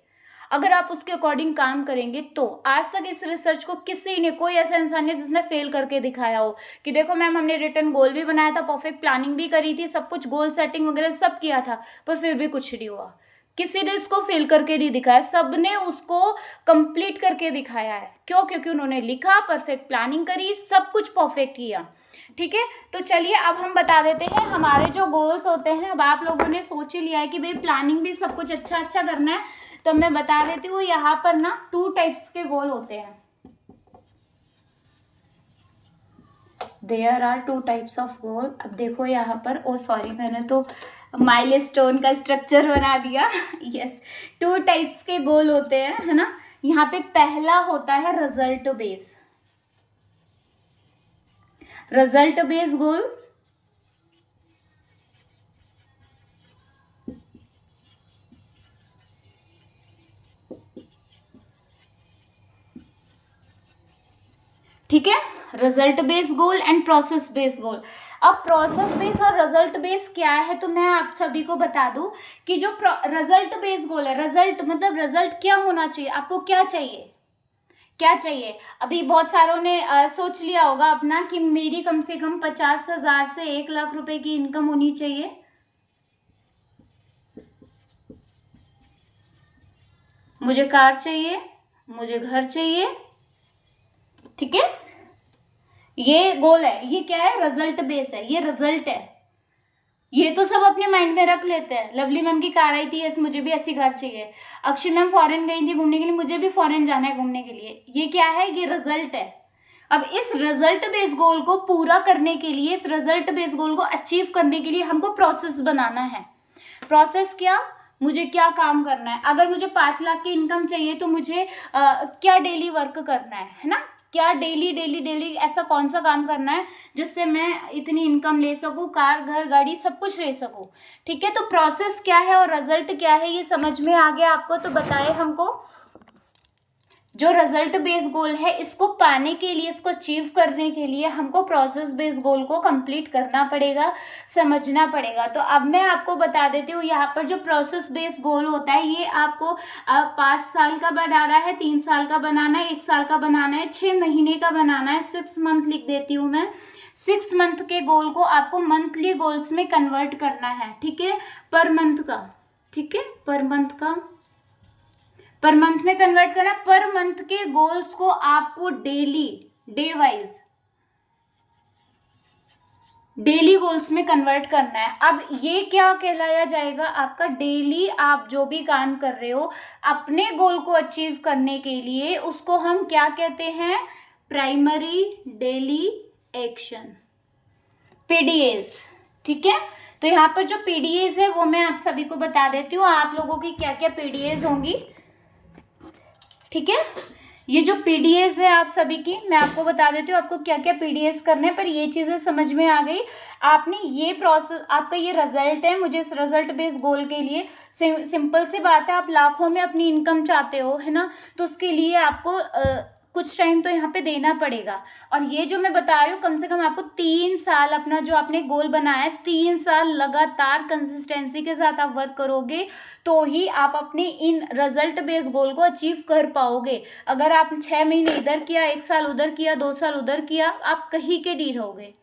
अगर आप उसके अकॉर्डिंग काम करेंगे। तो आज तक इस रिसर्च को किसी ने, कोई ऐसा इंसान नहीं जिसने फेल करके दिखाया हो कि देखो मैम हमने रिटर्न गोल भी बनाया था, परफेक्ट प्लानिंग भी करी थी, सब कुछ गोल सेटिंग वगैरह सब किया था, पर फिर भी कुछ नहीं हुआ। किसी ने इसको फेल करके नहीं दिखाया, सबने उसको कंप्लीट करके दिखाया है। क्यों? क्योंकि उन्होंने लिखा, परफेक्ट प्लानिंग करी, सब कुछ परफेक्ट किया। ठीक है, तो चलिए अब हम बता देते हैं हमारे जो गोल्स होते हैं। अब आप लोगों ने सोच ही लिया है कि भाई प्लानिंग भी सब कुछ अच्छा अच्छा करना है, तो मैं बता देती हूँ। यहाँ पर ना 2 टाइप्स के गोल होते हैं। There are 2 types of goal. अब देखो यहाँ पर, ओ सॉरी, मैंने तो माइलस्टोन का स्ट्रक्चर बना दिया। यस, 2 टाइप्स के गोल होते हैं, है ना। यहाँ पे पहला होता है result base, result base goal. ठीक है, result base goal and process base goal. अब प्रोसेस बेस और रिजल्ट बेस क्या है, तो मैं आप सभी को बता दूं कि जो रिजल्ट बेस गोल है, रिजल्ट मतलब रिजल्ट क्या होना चाहिए, आपको क्या चाहिए, क्या चाहिए। अभी बहुत सारों ने सोच लिया होगा अपना कि मेरी कम से कम 50,000 से 1 लाख रुपए की इनकम होनी चाहिए। मुझे कार चाहिए, मुझे घर चाहिए, ठीक है, ये गोल है। ये क्या है, रिजल्ट बेस है, ये रिजल्ट है। ये तो सब अपने माइंड में रख लेते हैं। लवली मैम की कार आई थी, यस मुझे भी ऐसी कार चाहिए। अक्षय मैम फॉरेन गई थी घूमने के लिए, मुझे भी फॉरेन जाना है घूमने के लिए। ये क्या है, ये रिजल्ट है। अब इस रिजल्ट बेस गोल को पूरा करने के लिए, इस रिजल्ट बेस गोल को अचीव करने के लिए हमको प्रोसेस बनाना है। प्रोसेस क्या, मुझे क्या काम करना है। अगर मुझे 5 लाख की इनकम चाहिए तो मुझे क्या डेली वर्क करना है ना, क्या डेली डेली डेली ऐसा कौन सा काम करना है जिससे मैं इतनी इनकम ले सकूं, कार घर गाड़ी सब कुछ ले सकूं। ठीक है, तो प्रोसेस क्या है और रिजल्ट क्या है, ये समझ में आ गया आपको। तो बताए हमको जो रिजल्ट बेस्ड गोल है, इसको पाने के लिए, इसको अचीव करने के लिए हमको प्रोसेस बेस्ड गोल को कंप्लीट करना पड़ेगा, समझना पड़ेगा। तो अब मैं आपको बता देती हूँ, यहाँ पर जो प्रोसेस बेस्ड गोल होता है, ये आपको 5 साल का बनाना है, 3 साल का बनाना है, 1 साल का बनाना है, 6 महीने का बनाना है, 6 मंथ लिख देती हूँ मैं। 6 मंथ के गोल को आपको मंथली गोल्स में कन्वर्ट करना है, ठीक है, पर मंथ का, ठीक है, पर मंथ का, पर मंथ में कन्वर्ट करना। पर मंथ के गोल्स को आपको daily, day wise daily goals में कन्वर्ट करना है। अब ये क्या कहलाया जाएगा, आपका डेली आप जो भी काम कर रहे हो अपने गोल को अचीव करने के लिए, उसको हम क्या कहते हैं, प्राइमरी डेली एक्शन, पीडीएस। ठीक है, तो यहाँ पर जो पीडीएस है वो मैं आप सभी को बता देती हूँ, आप लोगों की क्या क्या पीडीएस होंगी। ठीक है, ये जो पीडीएस है आप सभी की, मैं आपको बता देती हूँ आपको क्या क्या पीडीएस करने पर ये चीज़ें समझ में आ गई। आपने ये प्रोसेस, आपका ये रिजल्ट है, मुझे इस रिजल्ट बेस्ड गोल के लिए सिंपल सी बात है, आप लाखों में अपनी इनकम चाहते हो, है ना, तो उसके लिए आपको कुछ टाइम तो यहाँ पे देना पड़ेगा। और ये जो मैं बता रही हूँ, कम से कम आपको 3 साल अपना जो आपने गोल बनाया है, 3 साल लगातार कंसिस्टेंसी के साथ आप वर्क करोगे तो ही आप अपने इन रिजल्ट बेस्ड गोल को अचीव कर पाओगे। अगर आप 6 महीने इधर किया, 1 साल उधर किया, 2 साल उधर किया, आप कहीं के नहीं रहोगे।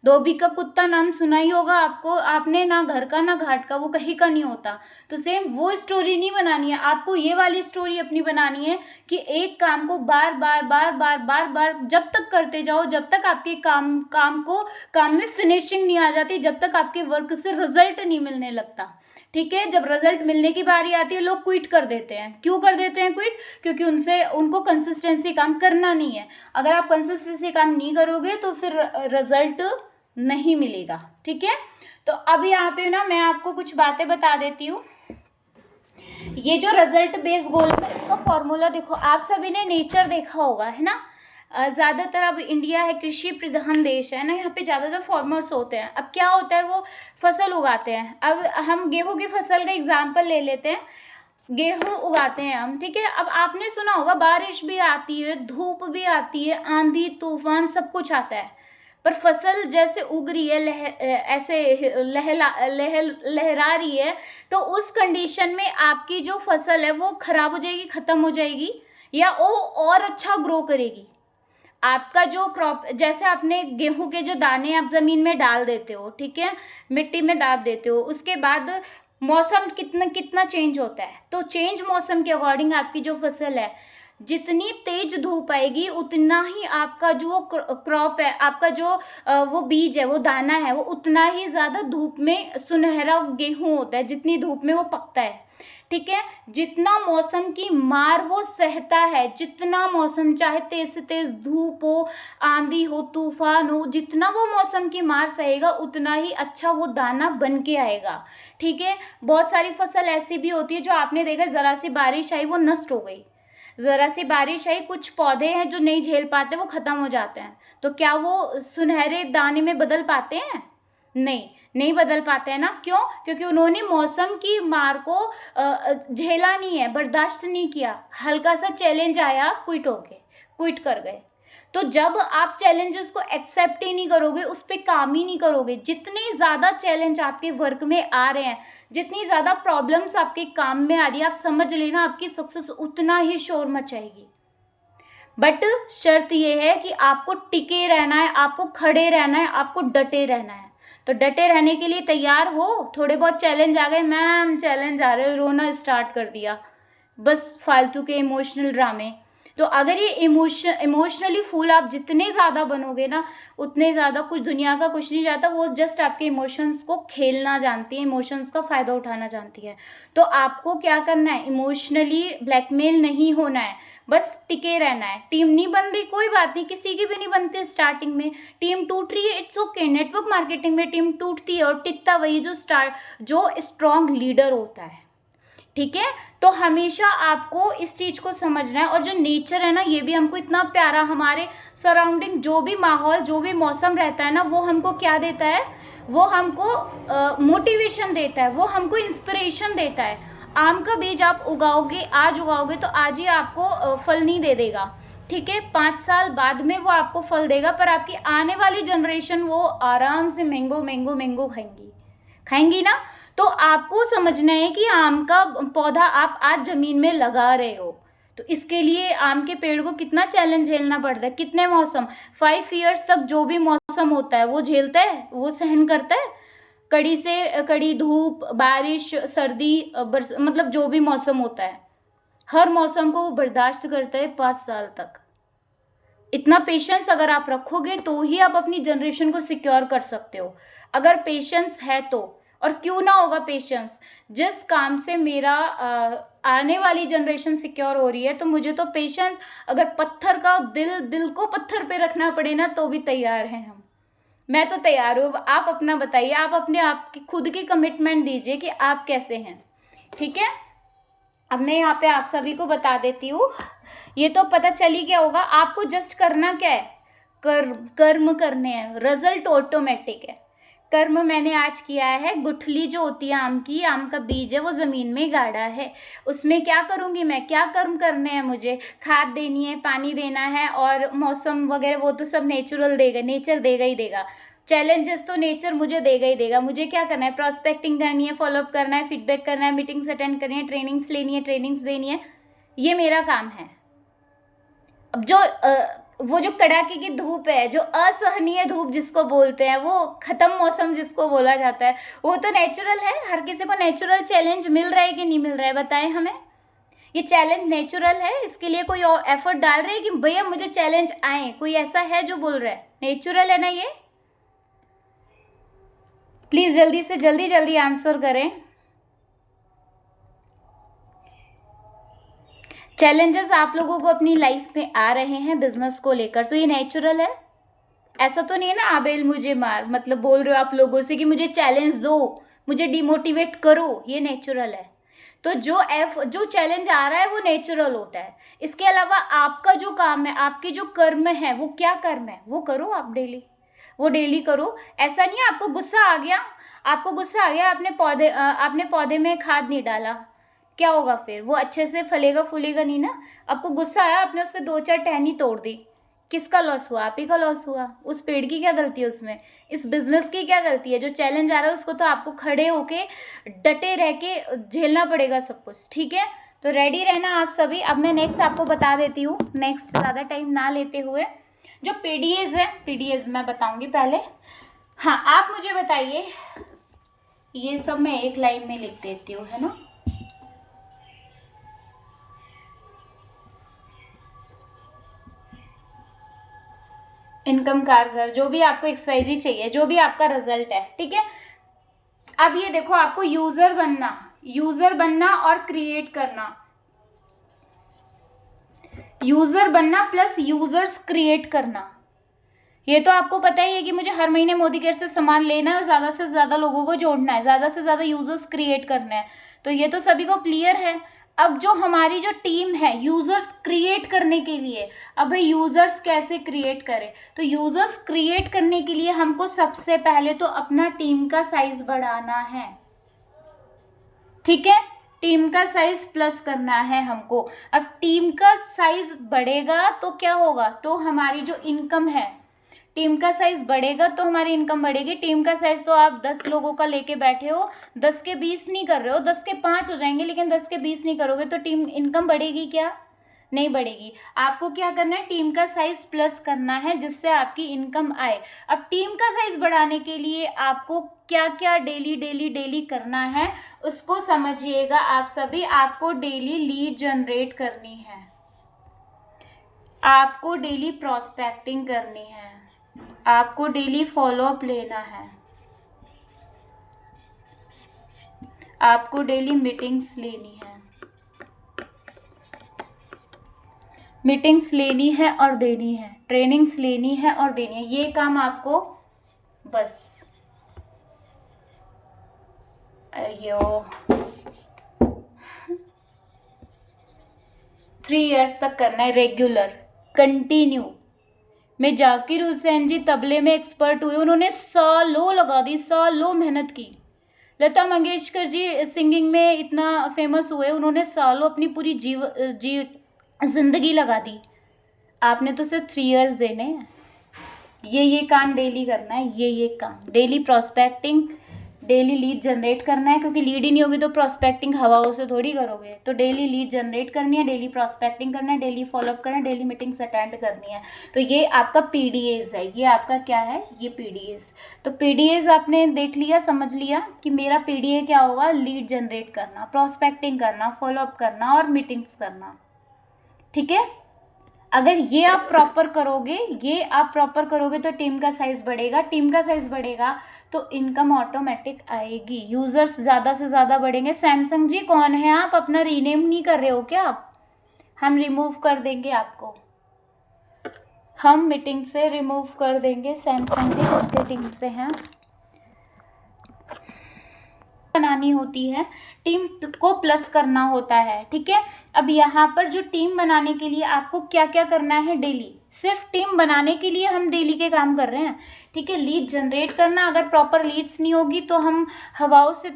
धोबी का कुत्ता नाम सुना ही होगा आपको, आपने, ना घर का ना घाट का, वो कहीं का नहीं होता। तो सेम वो स्टोरी नहीं बनानी है आपको, ये वाली स्टोरी अपनी बनानी है कि एक काम को बार बार बार बार बार बार जब तक करते जाओ, जब तक आपके काम में फिनिशिंग नहीं आ जाती, जब तक आपके वर्क से रिजल्ट नहीं मिलने लगता। ठीक है, जब रिजल्ट मिलने की बारी आती है लोग क्विट कर देते हैं। क्यों कर देते हैं क्विट, क्योंकि उनको कंसिस्टेंसी काम करना नहीं है। अगर आप कंसिस्टेंसी काम नहीं करोगे तो फिर रिजल्ट नहीं मिलेगा। ठीक है, तो अब यहाँ पे ना मैं आपको कुछ बातें बता देती हूँ। ये जो रिजल्ट बेस्ड गोल है, इसका फॉर्मूला देखो, आप सभी ने नेचर देखा होगा, है ना, ज़्यादातर अब इंडिया है कृषि प्रधान देश है ना, यहाँ पे ज़्यादातर फार्मर्स होते हैं। अब क्या होता है, वो फसल उगाते हैं। अब हम गेहूं की फसल का एग्जाम्पल ले लेते हैं, गेहूं उगाते हैं हम, ठीक है। अब आपने सुना होगा बारिश भी आती है, धूप भी आती है, आंधी तूफान सब कुछ आता है, पर फसल जैसे उग रही है, ऐसे लहरा रही है, तो उस कंडीशन में आपकी जो फसल है वो खराब हो जाएगी, खत्म हो जाएगी, या वो और अच्छा ग्रो करेगी। आपका जो क्रॉप, जैसे आपने गेहूं के जो दाने आप जमीन में डाल देते हो, ठीक है, मिट्टी में दाब देते हो, उसके बाद मौसम कितना कितना चेंज होता है, तो चेंज मौसम के अकॉर्डिंग आपकी जो फसल है, जितनी तेज धूप आएगी उतना ही आपका जो क्रॉप है, आपका जो वो बीज है, वो दाना है, वो उतना ही ज़्यादा धूप में सुनहरा गेहूं होता है जितनी धूप में वो पकता है। ठीक है, जितना मौसम की मार वो सहता है, जितना मौसम चाहे तेज से तेज धूप हो, आंधी हो, तूफान हो, जितना वो मौसम की मार सहेगा उतना ही अच्छा वो दाना बन के आएगा। ठीक है, बहुत सारी फसल ऐसी भी होती है जो आपने देखा ज़रा सी बारिश आई वो नष्ट हो गई, ज़रा सी बारिश आई, कुछ पौधे हैं जो नहीं झेल पाते वो ख़त्म हो जाते हैं, तो क्या वो सुनहरे दाने में बदल पाते हैं? नहीं बदल पाते हैं ना। क्यों? क्योंकि उन्होंने मौसम की मार को झेला नहीं है, बर्दाश्त नहीं किया। हल्का सा चैलेंज आया, क्विट कर गए। तो जब आप चैलेंजेस को एक्सेप्ट ही नहीं करोगे, उस पर काम ही नहीं करोगे, जितने ज़्यादा चैलेंज आपके वर्क में आ रहे हैं, जितनी ज़्यादा प्रॉब्लम्स आपके काम में आ रही है, आप समझ लेना आपकी सक्सेस उतना ही शोर मचाएगी। बट शर्त यह है कि आपको टिके रहना है, आपको खड़े रहना है, आपको डटे रहना है। तो डटे रहने के लिए तैयार हो? थोड़े बहुत चैलेंज आ गए, मैम चैलेंज आ रहे, रोना स्टार्ट कर दिया, बस फालतू के इमोशनल ड्रामे। तो अगर ये इमोशनली फूल आप जितने ज़्यादा बनोगे ना, उतने ज़्यादा कुछ दुनिया का कुछ नहीं जाता, वो जस्ट आपके इमोशंस को खेलना जानती है, इमोशंस का फ़ायदा उठाना जानती है। तो आपको क्या करना है? इमोशनली ब्लैकमेल नहीं होना है, बस टिके रहना है। टीम नहीं बन रही, कोई बात नहीं, किसी की भी नहीं बनती स्टार्टिंग में। टीम टूट रही है, इट्स ओके। नेटवर्क मार्केटिंग में टीम टूटती है और टिकता वही जो स्ट्रॉन्ग लीडर होता है। ठीक है, तो हमेशा आपको इस चीज़ को समझना है। और जो नेचर है ना, ये भी हमको इतना प्यारा, हमारे सराउंडिंग जो भी माहौल, जो भी मौसम रहता है ना, वो हमको क्या देता है? वो हमको मोटिवेशन देता है, वो हमको इंस्पिरेशन देता है। आम का बीज आप उगाओगे, आज उगाओगे तो आज ही आपको फल नहीं दे देगा। ठीक है, 5 साल बाद में वो आपको फल देगा, पर आपकी आने वाली जनरेशन वो आराम से मैंगो खाएंगी ना। तो आपको समझना है कि आम का पौधा आप आज ज़मीन में लगा रहे हो, तो इसके लिए आम के पेड़ को कितना चैलेंज झेलना पड़ता है, कितने मौसम, 5 ईयर्स तक जो भी मौसम होता है वो झेलता है, वो सहन करता है। कड़ी से कड़ी धूप, बारिश, सर्दी, मतलब जो भी मौसम होता है, हर मौसम को वो बर्दाश्त करता है 5 साल तक। इतना पेशेंस अगर आप रखोगे तो ही आप अपनी जनरेशन को सिक्योर कर सकते हो। अगर पेशेंस है तो, और क्यों ना होगा पेशेंस, जिस काम से मेरा आने वाली जनरेशन सिक्योर हो रही है, तो मुझे तो पेशेंस, अगर पत्थर का दिल को पत्थर पे रखना पड़े ना तो भी तैयार हैं हम। मैं तो तैयार हूँ। आप अपना बताइए, आप अपने आप की खुद की कमिटमेंट दीजिए कि आप कैसे हैं। ठीक है, अब मैं यहाँ पे आप सभी को बता देती हूँ। ये तो पता चली क्या होगा आपको, जस्ट करना क्या है? कर्म करने हैं, रिजल्ट ऑटोमेटिक है। कर्म मैंने आज किया है, गुठली जो होती है आम की, आम का बीज है, वो ज़मीन में गाड़ा है, उसमें क्या करूँगी मैं? क्या कर्म करने हैं मुझे? खाद देनी है, पानी देना है, और मौसम वगैरह वो तो सब नेचुरल देगा, नेचर देगा ही देगा। चैलेंजेस तो नेचर मुझे देगा ही देगा। मुझे क्या करना है? प्रॉस्पेक्टिंग करनी है, फॉलोअप करना है, फीडबैक करना है, मीटिंग्स अटेंड करनी है, ट्रेनिंग्स लेनी है, ट्रेनिंग्स देनी है, ये मेरा काम है। अब वो जो कड़ाके की धूप है, जो असहनीय धूप जिसको बोलते हैं, वो ख़त्म मौसम जिसको बोला जाता है, वो तो नेचुरल है। हर किसी को नेचुरल चैलेंज मिल रहा है कि नहीं मिल रहा है? बताएं हमें। ये चैलेंज नेचुरल है, इसके लिए कोई और एफर्ट डाल रहे हैं कि भैया मुझे चैलेंज आए? कोई ऐसा है जो बोल रहा है? नेचुरल है ना ये? प्लीज़ जल्दी से जल्दी आंसर करें। चैलेंजेस आप लोगों को अपनी लाइफ में आ रहे हैं बिजनेस को लेकर, तो ये नेचुरल है। ऐसा तो नहीं है ना आबेल मुझे मार, मतलब बोल रहे हो आप लोगों से कि मुझे चैलेंज दो, मुझे डिमोटिवेट करो, ये नेचुरल है। तो जो चैलेंज आ रहा है वो नेचुरल होता है। इसके अलावा आपका जो काम है, आपके जो कर्म है, वो क्या कर्म है वो करो आप डेली, वो डेली करो। ऐसा नहीं है आपको गुस्सा आ गया, आपने पौधे में खाद नहीं डाला, क्या होगा फिर? वो अच्छे से फलेगा फूलेगा नहीं ना। आपको गुस्सा आया, आपने उसके 2-4 टहनी तोड़ दी, किसका लॉस हुआ? आप ही का लॉस हुआ। उस पेड़ की क्या गलती है उसमें? इस बिजनेस की क्या गलती है? जो चैलेंज आ रहा है उसको तो आपको खड़े होके डटे रह के झेलना पड़ेगा सब कुछ। ठीक है, तो रेडी रहना आप सभी। अब मैं नेक्स्ट आपको बता देती हूँ, नेक्स्ट ज़्यादा टाइम ना लेते हुए, जो पीडीएज है, पीडीएज मैं बताऊँगी पहले। हाँ, आप मुझे बताइए, ये सब मैं एक लाइन में लिख देती हूँ, है ना। इनकम कार घर, जो भी आपको एक्सवाइजी चाहिए, जो भी आपका रिजल्ट है, ठीक है। अब ये देखो, आपको यूजर बनना और क्रिएट करना, यूजर बनना प्लस यूजर्स क्रिएट करना। ये तो आपको पता ही है कि मुझे हर महीने मोदी केयर से सामान लेना है और ज़्यादा से ज़्यादा लोगों को जोड़ना है, ज़्यादा से ज़्यादा यूजर्स क्रिएट करना है। तो ये तो सभी को क्लियर है। अब जो हमारी जो टीम है यूजर्स क्रिएट करने के लिए, अब भाई यूजर्स कैसे क्रिएट करें? तो यूजर्स क्रिएट करने के लिए हमको सबसे पहले तो अपना टीम का साइज बढ़ाना है, ठीक है। टीम का साइज प्लस करना है हमको। अब टीम का साइज बढ़ेगा तो क्या होगा? तो हमारी जो इनकम है, टीम का साइज बढ़ेगा तो हमारी इनकम बढ़ेगी। टीम का साइज तो आप 10 लोगों का लेके बैठे हो, 10 के 20 नहीं कर रहे हो, 10 के 5 हो जाएंगे, लेकिन 10 के 20 नहीं करोगे तो टीम इनकम बढ़ेगी क्या? नहीं बढ़ेगी। आपको क्या करना है? टीम का साइज प्लस करना है जिससे आपकी इनकम आए। अब टीम का साइज बढ़ाने के लिए आपको क्या क्या डेली डेली डेली करना है उसको समझिएगा आप सभी। आपको डेली लीड जनरेट करनी है, आपको डेली प्रोस्पेक्टिंग करनी है, आपको डेली फॉलोअप लेना है, आपको डेली मीटिंग्स लेनी है, मीटिंग्स लेनी है और देनी है, ट्रेनिंग्स लेनी है और देनी है। ये काम आपको बस यो 3 इयर्स तक करना है, रेगुलर कंटिन्यू। मैं जाकिर हुसैन जी तबले में एक्सपर्ट हुए, उन्होंने सालों लगा दी, सालों मेहनत की। लता मंगेशकर जी सिंगिंग में इतना फेमस हुए, उन्होंने सालों अपनी पूरी जिंदगी लगा दी। आपने तो सिर्फ 3 इयर्स देने हैं। ये काम डेली करना है, ये काम daily prospecting, daily lead generate करना है, क्योंकि लीड ही नहीं होगी तो प्रोस्पेक्टिंग हवाओं से थोड़ी करोगे। तो डेली लीड जनरेट करनी है, डेली प्रोस्पेक्टिंग करना है, डेली फॉलोअप करना है, डेली मीटिंग्स अटेंड करनी है। तो ये आपका पीडीएस है, ये आपका क्या है? ये पीडीएस। तो पीडीएस आपने देख लिया, समझ लिया कि मेरा पीडीए क्या होगा? लीड जनरेट करना, प्रोस्पेक्टिंग करना, फॉलोअप करना और मीटिंग्स करना, ठीक है। अगर ये आप प्रॉपर करोगे तो टीम का साइज बढ़ेगा, टीम का साइज बढ़ेगा तो इनकम ऑटोमेटिक आएगी, यूजर्स ज़्यादा से ज़्यादा बढ़ेंगे। सैमसंग जी कौन है आप? अपना रीनेम नहीं कर रहे हो क्या आप? हम रिमूव कर देंगे आपको, हम मीटिंग से रिमूव कर देंगे। सैमसंग जी किसके टीम से हैं? बनानी होती है, टीम को प्लस करना होता है, ठीक है। अब यहाँ पर जो टीम बनाने के लिए आपको क्या क्या करना है डेली, सिर्फ टीम बनाने के लिए हम डेली के काम कर रहे हैं, ठीक है। लीड जनरेट करना, अगर प्रॉपर लीड्स नहीं होगी तो हम हवाओं से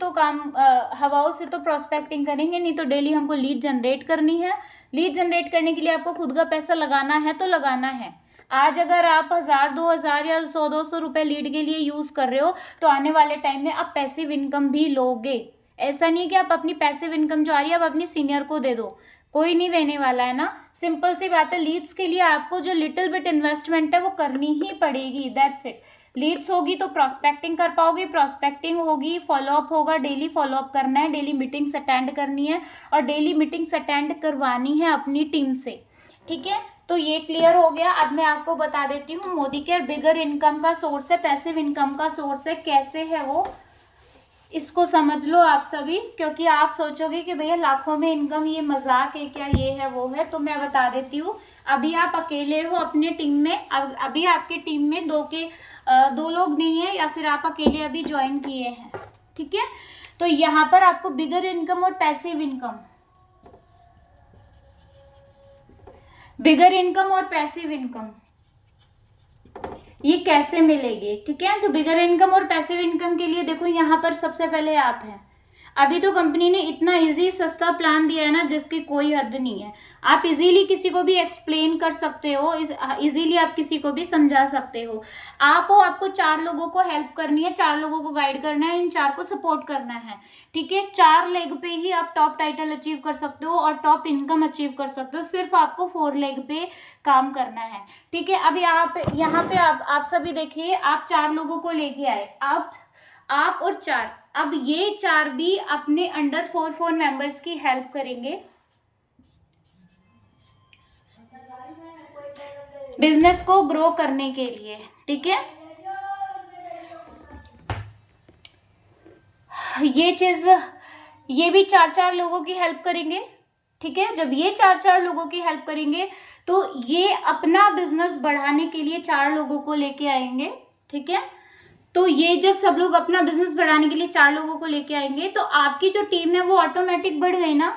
तो प्रोस्पेक्टिंग करेंगे नहीं। तो डेली हमको लीड जनरेट करनी है। लीड जनरेट करने के लिए आपको खुद का पैसा लगाना है तो लगाना है। आज अगर आप 1000 2000 या 100 200 रुपए लीड के लिए यूज कर रहे हो तो आने वाले टाइम में आप पैसिव इनकम भी लोगे। ऐसा नहीं कि आप अपनी पैसिव इनकम जो आ रही है आप अपनी सीनियर को दे दो, कोई नहीं देने वाला है ना। सिंपल सी बात है, लीड्स के लिए आपको जो लिटिल बिट इन्वेस्टमेंट है वो करनी ही पड़ेगी, दैट्स इट। लीड्स होगी तो प्रॉस्पेक्टिंग कर पाओगे, प्रॉस्पेक्टिंग होगी, फॉलोअप होगा, डेली फॉलोअप करना है, डेली मीटिंग्स अटेंड करनी है और डेली मीटिंग्स अटेंड करवानी है अपनी टीम से, ठीक है। तो ये क्लियर हो गया। अब मैं आपको बता देती हूँ मोदी केयर बिगर इनकम का सोर्स है, पैसिव इनकम का सोर्स है, कैसे है वो, इसको समझ लो आप सभी। क्योंकि आप सोचोगे कि भैया लाखों में इनकम, ये मजाक है क्या, ये है वो है। तो मैं बता देती हूँ। अभी आप अकेले हो अपने टीम में, अभी आपके टीम में दो लोग नहीं है, या फिर आप अकेले अभी ज्वाइन किए हैं, ठीक है। तो यहाँ पर आपको बिगर इनकम और पैसिव इनकम, बिगर इनकम और पैसिव इनकम ये कैसे मिलेगी, ठीक है। तो बिगर इनकम और पैसिव इनकम के लिए देखो यहाँ पर सबसे पहले आप हैं। अभी तो कंपनी ने इतना इजी सस्ता प्लान दिया है ना जिसकी कोई हद नहीं है। आप इजीली किसी को भी एक्सप्लेन कर सकते हो, इजीली आप किसी को भी समझा सकते हो। आपको 4 लोगों को हेल्प करनी है, 4 लोगों को गाइड करना है, इन 4 को सपोर्ट करना है, ठीक है। 4 लेग पे ही आप टॉप टाइटल अचीव कर सकते हो और टॉप इनकम अचीव कर सकते हो। सिर्फ आपको 4 लेग पे काम करना है, ठीक है। अब यहाँ पे आप सभी देखिए, आप 4 लोगों को लेके आए, आप और 4, अब ये 4 भी अपने अंडर 4 मेंबर्स की हेल्प करेंगे। बिजनेस को ग्रो करने के लिए, ठीक है। ये चीज, ये भी 4-4 लोगों की हेल्प करेंगे, ठीक है। जब ये 4-4 लोगों की हेल्प करेंगे तो ये अपना बिजनेस बढ़ाने के लिए 4 लोगों को लेके आएंगे, ठीक है। तो ये जब सब लोग अपना बिजनेस बढ़ाने के लिए 4 लोगों को लेके आएंगे तो आपकी जो टीम है वो ऑटोमेटिक बढ़ गई ना।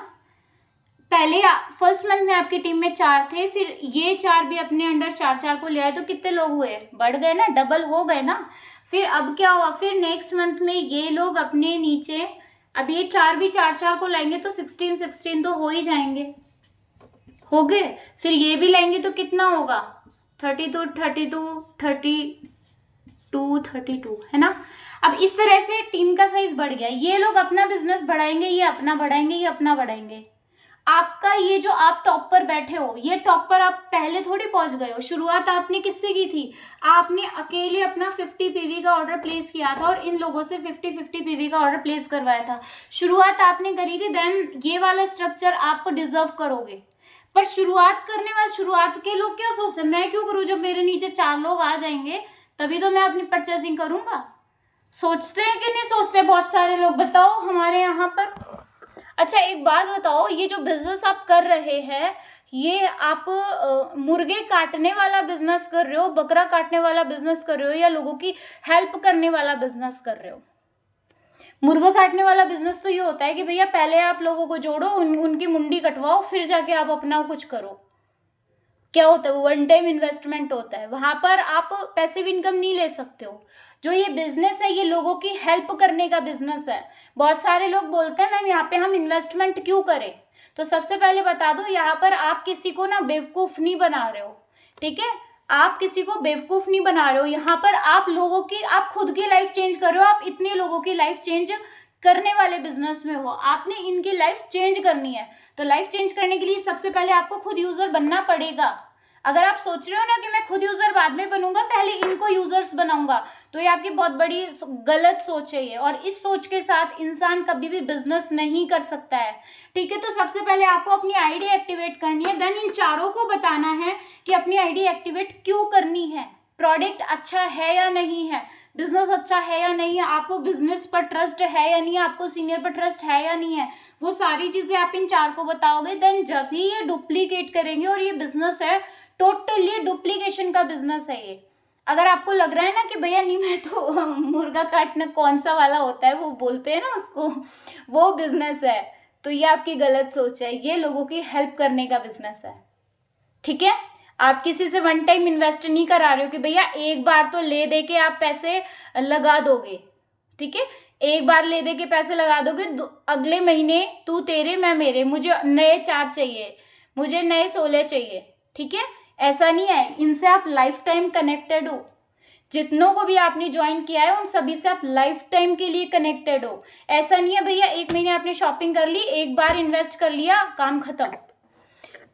पहले फर्स्ट मंथ में आपकी टीम में 4 थे, फिर ये 4 भी अपने अंडर 4-4 को ले आए तो कितने लोग हुए, बढ़ गए ना, डबल हो गए ना। फिर अब क्या हुआ, फिर नेक्स्ट मंथ में ये लोग अपने नीचे, अब ये 4 भी 4-4 को लाएंगे तो 16 तो हो ही जाएंगे, हो गए। फिर ये भी लाएंगे तो कितना होगा, 32 है ना। अब इस तरह से टीम का साइज बढ़ गया, ये लोग अपना बिजनेस बढ़ाएंगे, ये अपना बढ़ाएंगे, ये अपना बढ़ाएंगे। आपका ये जो आप टॉप पर बैठे हो, ये टॉप पर आप पहले थोड़ी पहुंच गए हो, शुरुआत आपने किससे की थी, आपने अकेले अपना 50 पीवी का ऑर्डर प्लेस किया था और इन लोगों से 50 पीवी का ऑर्डर प्लेस करवाया था, शुरुआत आपने करी थी। देन ये वाला स्ट्रक्चर आप डिजर्व करोगे। पर शुरुआत करने वाले, शुरुआत के लोग क्या सोचते हैं, मैं क्यों करूं, जब मेरे नीचे 4 लोग आ जाएंगे तभी तो मैं अपनी परचेजिंग करूंगा। सोचते हैं कि नहीं सोचते बहुत सारे लोग, बताओ हमारे यहाँ पर। अच्छा एक बात बताओ, ये जो बिजनेस आप कर रहे हैं, ये आप मुर्गे काटने वाला बिजनेस कर रहे हो, बकरा काटने वाला बिजनेस कर रहे हो, या लोगों की हेल्प करने वाला बिजनेस कर रहे हो। मुर्गा काटने वाला बिजनेस तो ये होता है कि भैया पहले आप लोगों को जोड़ो, उनकी मुंडी कटवाओ, फिर जाके आप अपना कुछ करो। क्या होता है, वो 1 टाइम इन्वेस्टमेंट होता है, वहां पर आप पैसिव इनकम नहीं ले सकते हो। जो ये बिजनेस है ये लोगों की हेल्प करने का बिजनेस है। बहुत सारे लोग बोलते हैं मैम यहाँ पे हम इन्वेस्टमेंट क्यों करें, तो सबसे पहले बता दूं, यहाँ पर आप किसी को ना बेवकूफ नहीं बना रहे हो, ठीक है। आप किसी को बेवकूफ नहीं बना रहे हो, यहाँ पर आप लोगों की, आप खुद की लाइफ चेंज कर रहे हो, आप इतने लोगों की लाइफ चेंज करने वाले बिजनेस में हो, आपने इनकी लाइफ चेंज करनी है। तो लाइफ चेंज करने के लिए सबसे पहले आपको खुद यूजर बनना पड़ेगा। अगर आप सोच रहे हो ना कि मैं खुद यूजर बाद में बनूंगा, पहले इनको यूजर्स बनाऊंगा, तो ये आपकी बहुत बड़ी गलत सोच है ये, और इस सोच के साथ इंसान कभी भी बिजनेस नहीं कर सकता है, ठीक है। तो सबसे पहले आपको अपनी आईडी एक्टिवेट करनी है, देन इन चारों को बताना है कि अपनी आईडी एक्टिवेट क्यों करनी है, प्रोडक्ट अच्छा है या नहीं है, बिजनेस अच्छा है या नहीं है, आपको बिजनेस पर ट्रस्ट है या नहीं है, आपको सीनियर पर ट्रस्ट है या नहीं है, वो सारी चीजें आप इन 4 को बताओगे। देन जब ही ये डुप्लीकेट करेंगे, और ये बिजनेस है टोटली डुप्लीकेशन का बिजनेस है ये। अगर आपको लग रहा है ना कि भैया नहीं मैं तो मुर्गा काटना कौन सा वाला होता है वो बोलते हैं ना उसको, वो बिजनेस है, तो ये आपकी गलत सोच है, ये लोगों की हेल्प करने का बिजनेस है, ठीक है। आप किसी से 1 टाइम इन्वेस्ट नहीं करा रहे हो कि भैया एक बार तो ले दे के आप पैसे लगा दोगे, ठीक है। एक बार ले दे के पैसे लगा दोगे, अगले महीने तू तेरे मैं मेरे, मुझे नए 4 चाहिए, मुझे नए 16 चाहिए, ठीक है। ऐसा नहीं है, इनसे आप लाइफ टाइम कनेक्टेड हो। जितनों को भी आपने ज्वाइन किया है उन सभी से आप लाइफ टाइम के लिए कनेक्टेड हो। ऐसा नहीं है भैया 1 महीने आपने शॉपिंग कर ली, एक बार इन्वेस्ट कर लिया, काम खत्म,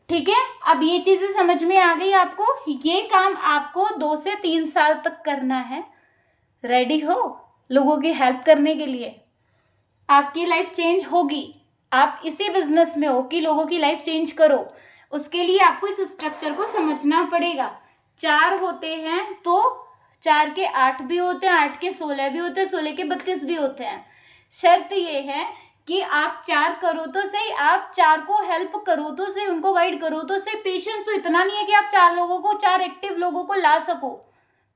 ठीक है। अब ये चीजें समझ में आ गई आपको, ये काम आपको 2 से 3 साल तक करना है। रेडी हो लोगों की हेल्प करने के लिए, आपकी लाइफ चेंज होगी। आप इसी बिजनेस में हो कि लोगों की लाइफ चेंज करो, उसके लिए आपको इस स्ट्रक्चर को समझना पड़ेगा। 4 होते हैं तो 4 के 8 भी होते हैं, 8 के 16 भी होते हैं, 16 के 32 भी होते हैं। शर्त ये है कि आप 4 करो तो सही, आप 4 को हेल्प करो तो सही, उनको गाइड करो तो सही। पेशेंस तो इतना नहीं है कि आप 4 लोगों को, 4 एक्टिव लोगों को ला सको,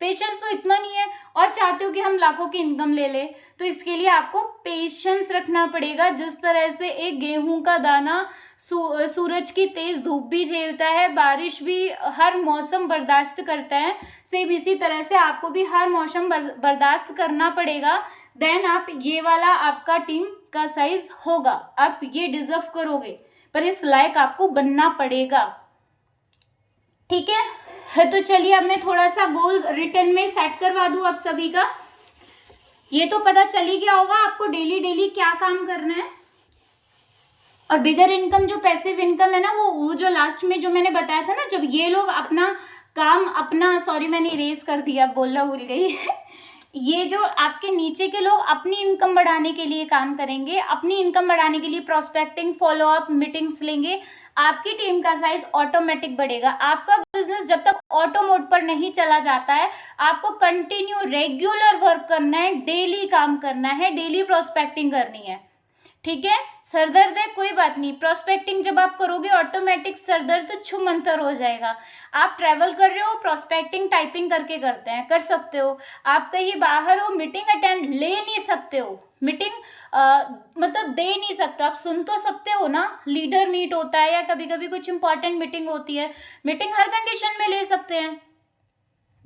पेशेंस तो इतना नहीं है। और चाहते हो कि हम लाखों की इनकम ले लें, तो इसके लिए आपको पेशेंस रखना पड़ेगा। जिस तरह से एक गेहूं का दाना सूरज की तेज धूप भी झेलता है, बारिश भी हर मौसम बर्दाश्त करता है, सेम इसी तरह से आपको भी हर मौसम बर्दाश्त करना पड़ेगा। देन आप ये वाला आपका टीम का साइज होगा, आप ये डिजर्व करोगे, पर इस लायक आपको बनना पड़ेगा, ठीक है। तो चलिए अब मैं थोड़ा सा गोल रिटर्न में सेट करवा दूं आप सभी का। ये तो पता चल ही गया होगा आपको डेली डेली क्या काम करना है। और बिगर इनकम जो पैसिव इनकम है ना, वो जो लास्ट में जो मैंने बताया था ना, जब ये लोग अपना काम अपना, सॉरी मैंने इरेज कर दिया, बोलना भूल गई ये जो आपके नीचे के लोग अपनी इनकम बढ़ाने के लिए काम करेंगे, अपनी इनकम बढ़ाने के लिए प्रोस्पेक्टिंग, फॉलो अप, मीटिंग्स लेंगे, आपकी टीम का साइज ऑटोमेटिक बढ़ेगा। आपका बिजनेस जब तक ऑटो मोड पर नहीं चला जाता है, आपको कंटिन्यू रेगुलर वर्क करना है, डेली काम करना है, डेली प्रोस्पेक्टिंग करनी है, ठीक है। सरदर्द है कोई बात नहीं, प्रोस्पेक्टिंग जब आप करोगे ऑटोमेटिक सरदर्द छू मंतर हो जाएगा। आप ट्रैवल कर रहे हो, प्रोस्पेक्टिंग टाइपिंग करके करते हैं, कर सकते हो। आप कहीं बाहर हो, मीटिंग अटेंड ले नहीं सकते हो, मीटिंग मतलब दे नहीं सकते, आप सुन तो सकते हो ना, लीडर मीट होता है या कभी कभी कुछ इंपॉर्टेंट मीटिंग होती है, मीटिंग हर कंडीशन में ले सकते हैं।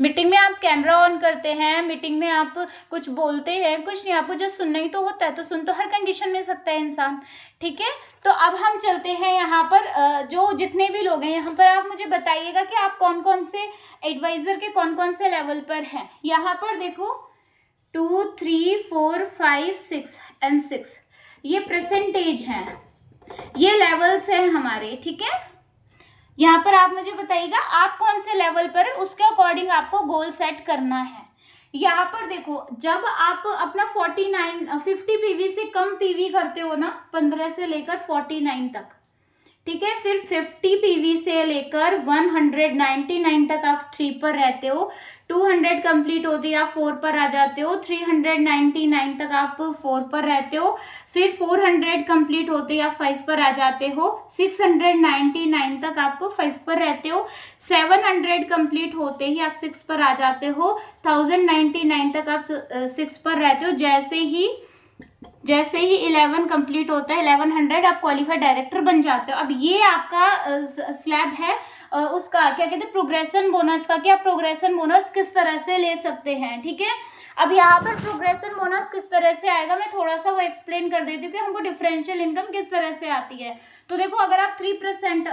मीटिंग में आप कैमरा ऑन करते हैं, मीटिंग में आप कुछ बोलते हैं, कुछ नहीं, आपको जो सुनना ही तो होता है, तो सुन तो हर कंडीशन में सकता है इंसान, ठीक है। तो अब हम चलते हैं यहाँ पर जो जितने भी लोग हैं यहाँ पर, आप मुझे बताइएगा कि आप कौन कौन से एडवाइजर के कौन कौन से लेवल पर हैं। यहाँ पर देखो 2, 3, 4, 5, 6 एंड 6, ये परसेंटेज हैं, ये लेवल्स हैं हमारे, ठीक है। यहाँ पर आप मुझे बताइएगा आप कौन से लेवल पर है, उसके अकॉर्डिंग आपको गोल सेट करना है। यहाँ पर देखो, जब आप अपना 50 पीवी से कम पीवी करते हो ना, 15 से लेकर 49 तक, ठीक है, फिर 50 पीवी से लेकर 199 तक आप 3 पर रहते हो, 200 कंप्लीट होते ही आप 4 पर आ जाते हो, 399 तक आप 4 पर रहते हो, फिर 400 कंप्लीट होते ही आप 5 पर आ जाते हो, 699 तक आप 5 पर रहते हो, 700 कंप्लीट होते ही आप 6 पर आ जाते हो, 1099 तक आप 6 पर रहते हो। जैसे ही 11 कंप्लीट होता है, 1100 आप क्वालिफाइड डायरेक्टर बन जाते हो। अब ये आपका स्लैब है उसका क्या कहते हैं, प्रोग्रेशन बोनस का, कि आप प्रोग्रेशन बोनस किस तरह से ले सकते हैं, ठीक है। अब यहाँ पर प्रोग्रेशन बोनस किस तरह से आएगा, मैं थोड़ा सा वो एक्सप्लेन कर देती हूँ कि हमको डिफरेंशियल इनकम किस तरह से आती है। तो देखो, अगर आप 3%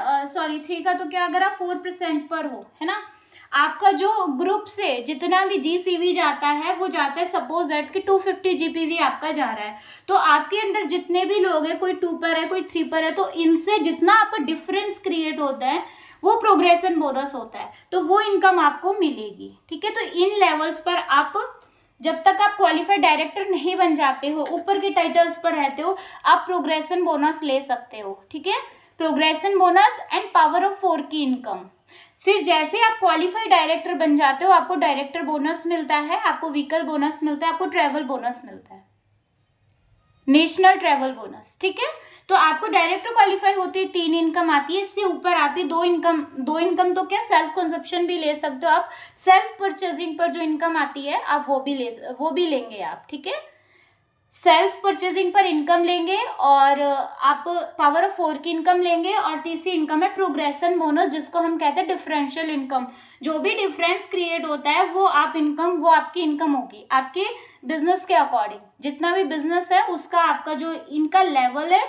3 का तो क्या, अगर आप 4% पर हो, है ना, आपका जो ग्रुप से जितना भी जीसीवी जाता है वो जाता है, सपोज दैट कि 250 जीपीवी आपका जा रहा है, तो आपके अंडर जितने भी लोग हैं, कोई 2 पर है, कोई 3 पर है, तो इनसे जितना आपका डिफरेंस क्रिएट होता है वो प्रोग्रेशन बोनस होता है, तो वो इनकम आपको मिलेगी, ठीक है। तो इन लेवल्स पर आप जब तक आप क्वालिफाइड डायरेक्टर नहीं बन जाते हो, ऊपर के टाइटल्स पर रहते हो, आप प्रोग्रेशन बोनस ले सकते हो, ठीक है। Progression bonus and power of 4 की इनकम। फिर जैसे आप क्वालिफाइड डायरेक्टर बन जाते हो, आपको डायरेक्टर बोनस मिलता है, आपको व्हीकल बोनस मिलता है, आपको ट्रैवल बोनस मिलता है, नेशनल ट्रैवल बोनस, ठीक है। तो आपको डायरेक्टर क्वालिफाई होते 3 इनकम आती है, इससे ऊपर आती है 2 इनकम तो क्या, सेल्फ कंजप्शन भी ले सकते हो आप, सेल्फ परचेजिंग पर जो इनकम आती है आप वो भी लेंगे आप, ठीक है। सेल्फ परचेजिंग पर इनकम लेंगे, और आप पावर ऑफ 4 की इनकम लेंगे, और तीसरी इनकम है प्रोग्रेशन बोनस, जिसको हम कहते हैं डिफरेंशियल इनकम। जो भी डिफरेंस क्रिएट होता है वो आपकी इनकम होगी, आपके बिजनेस के अकॉर्डिंग, जितना भी बिजनेस है उसका आपका जो इनका लेवल है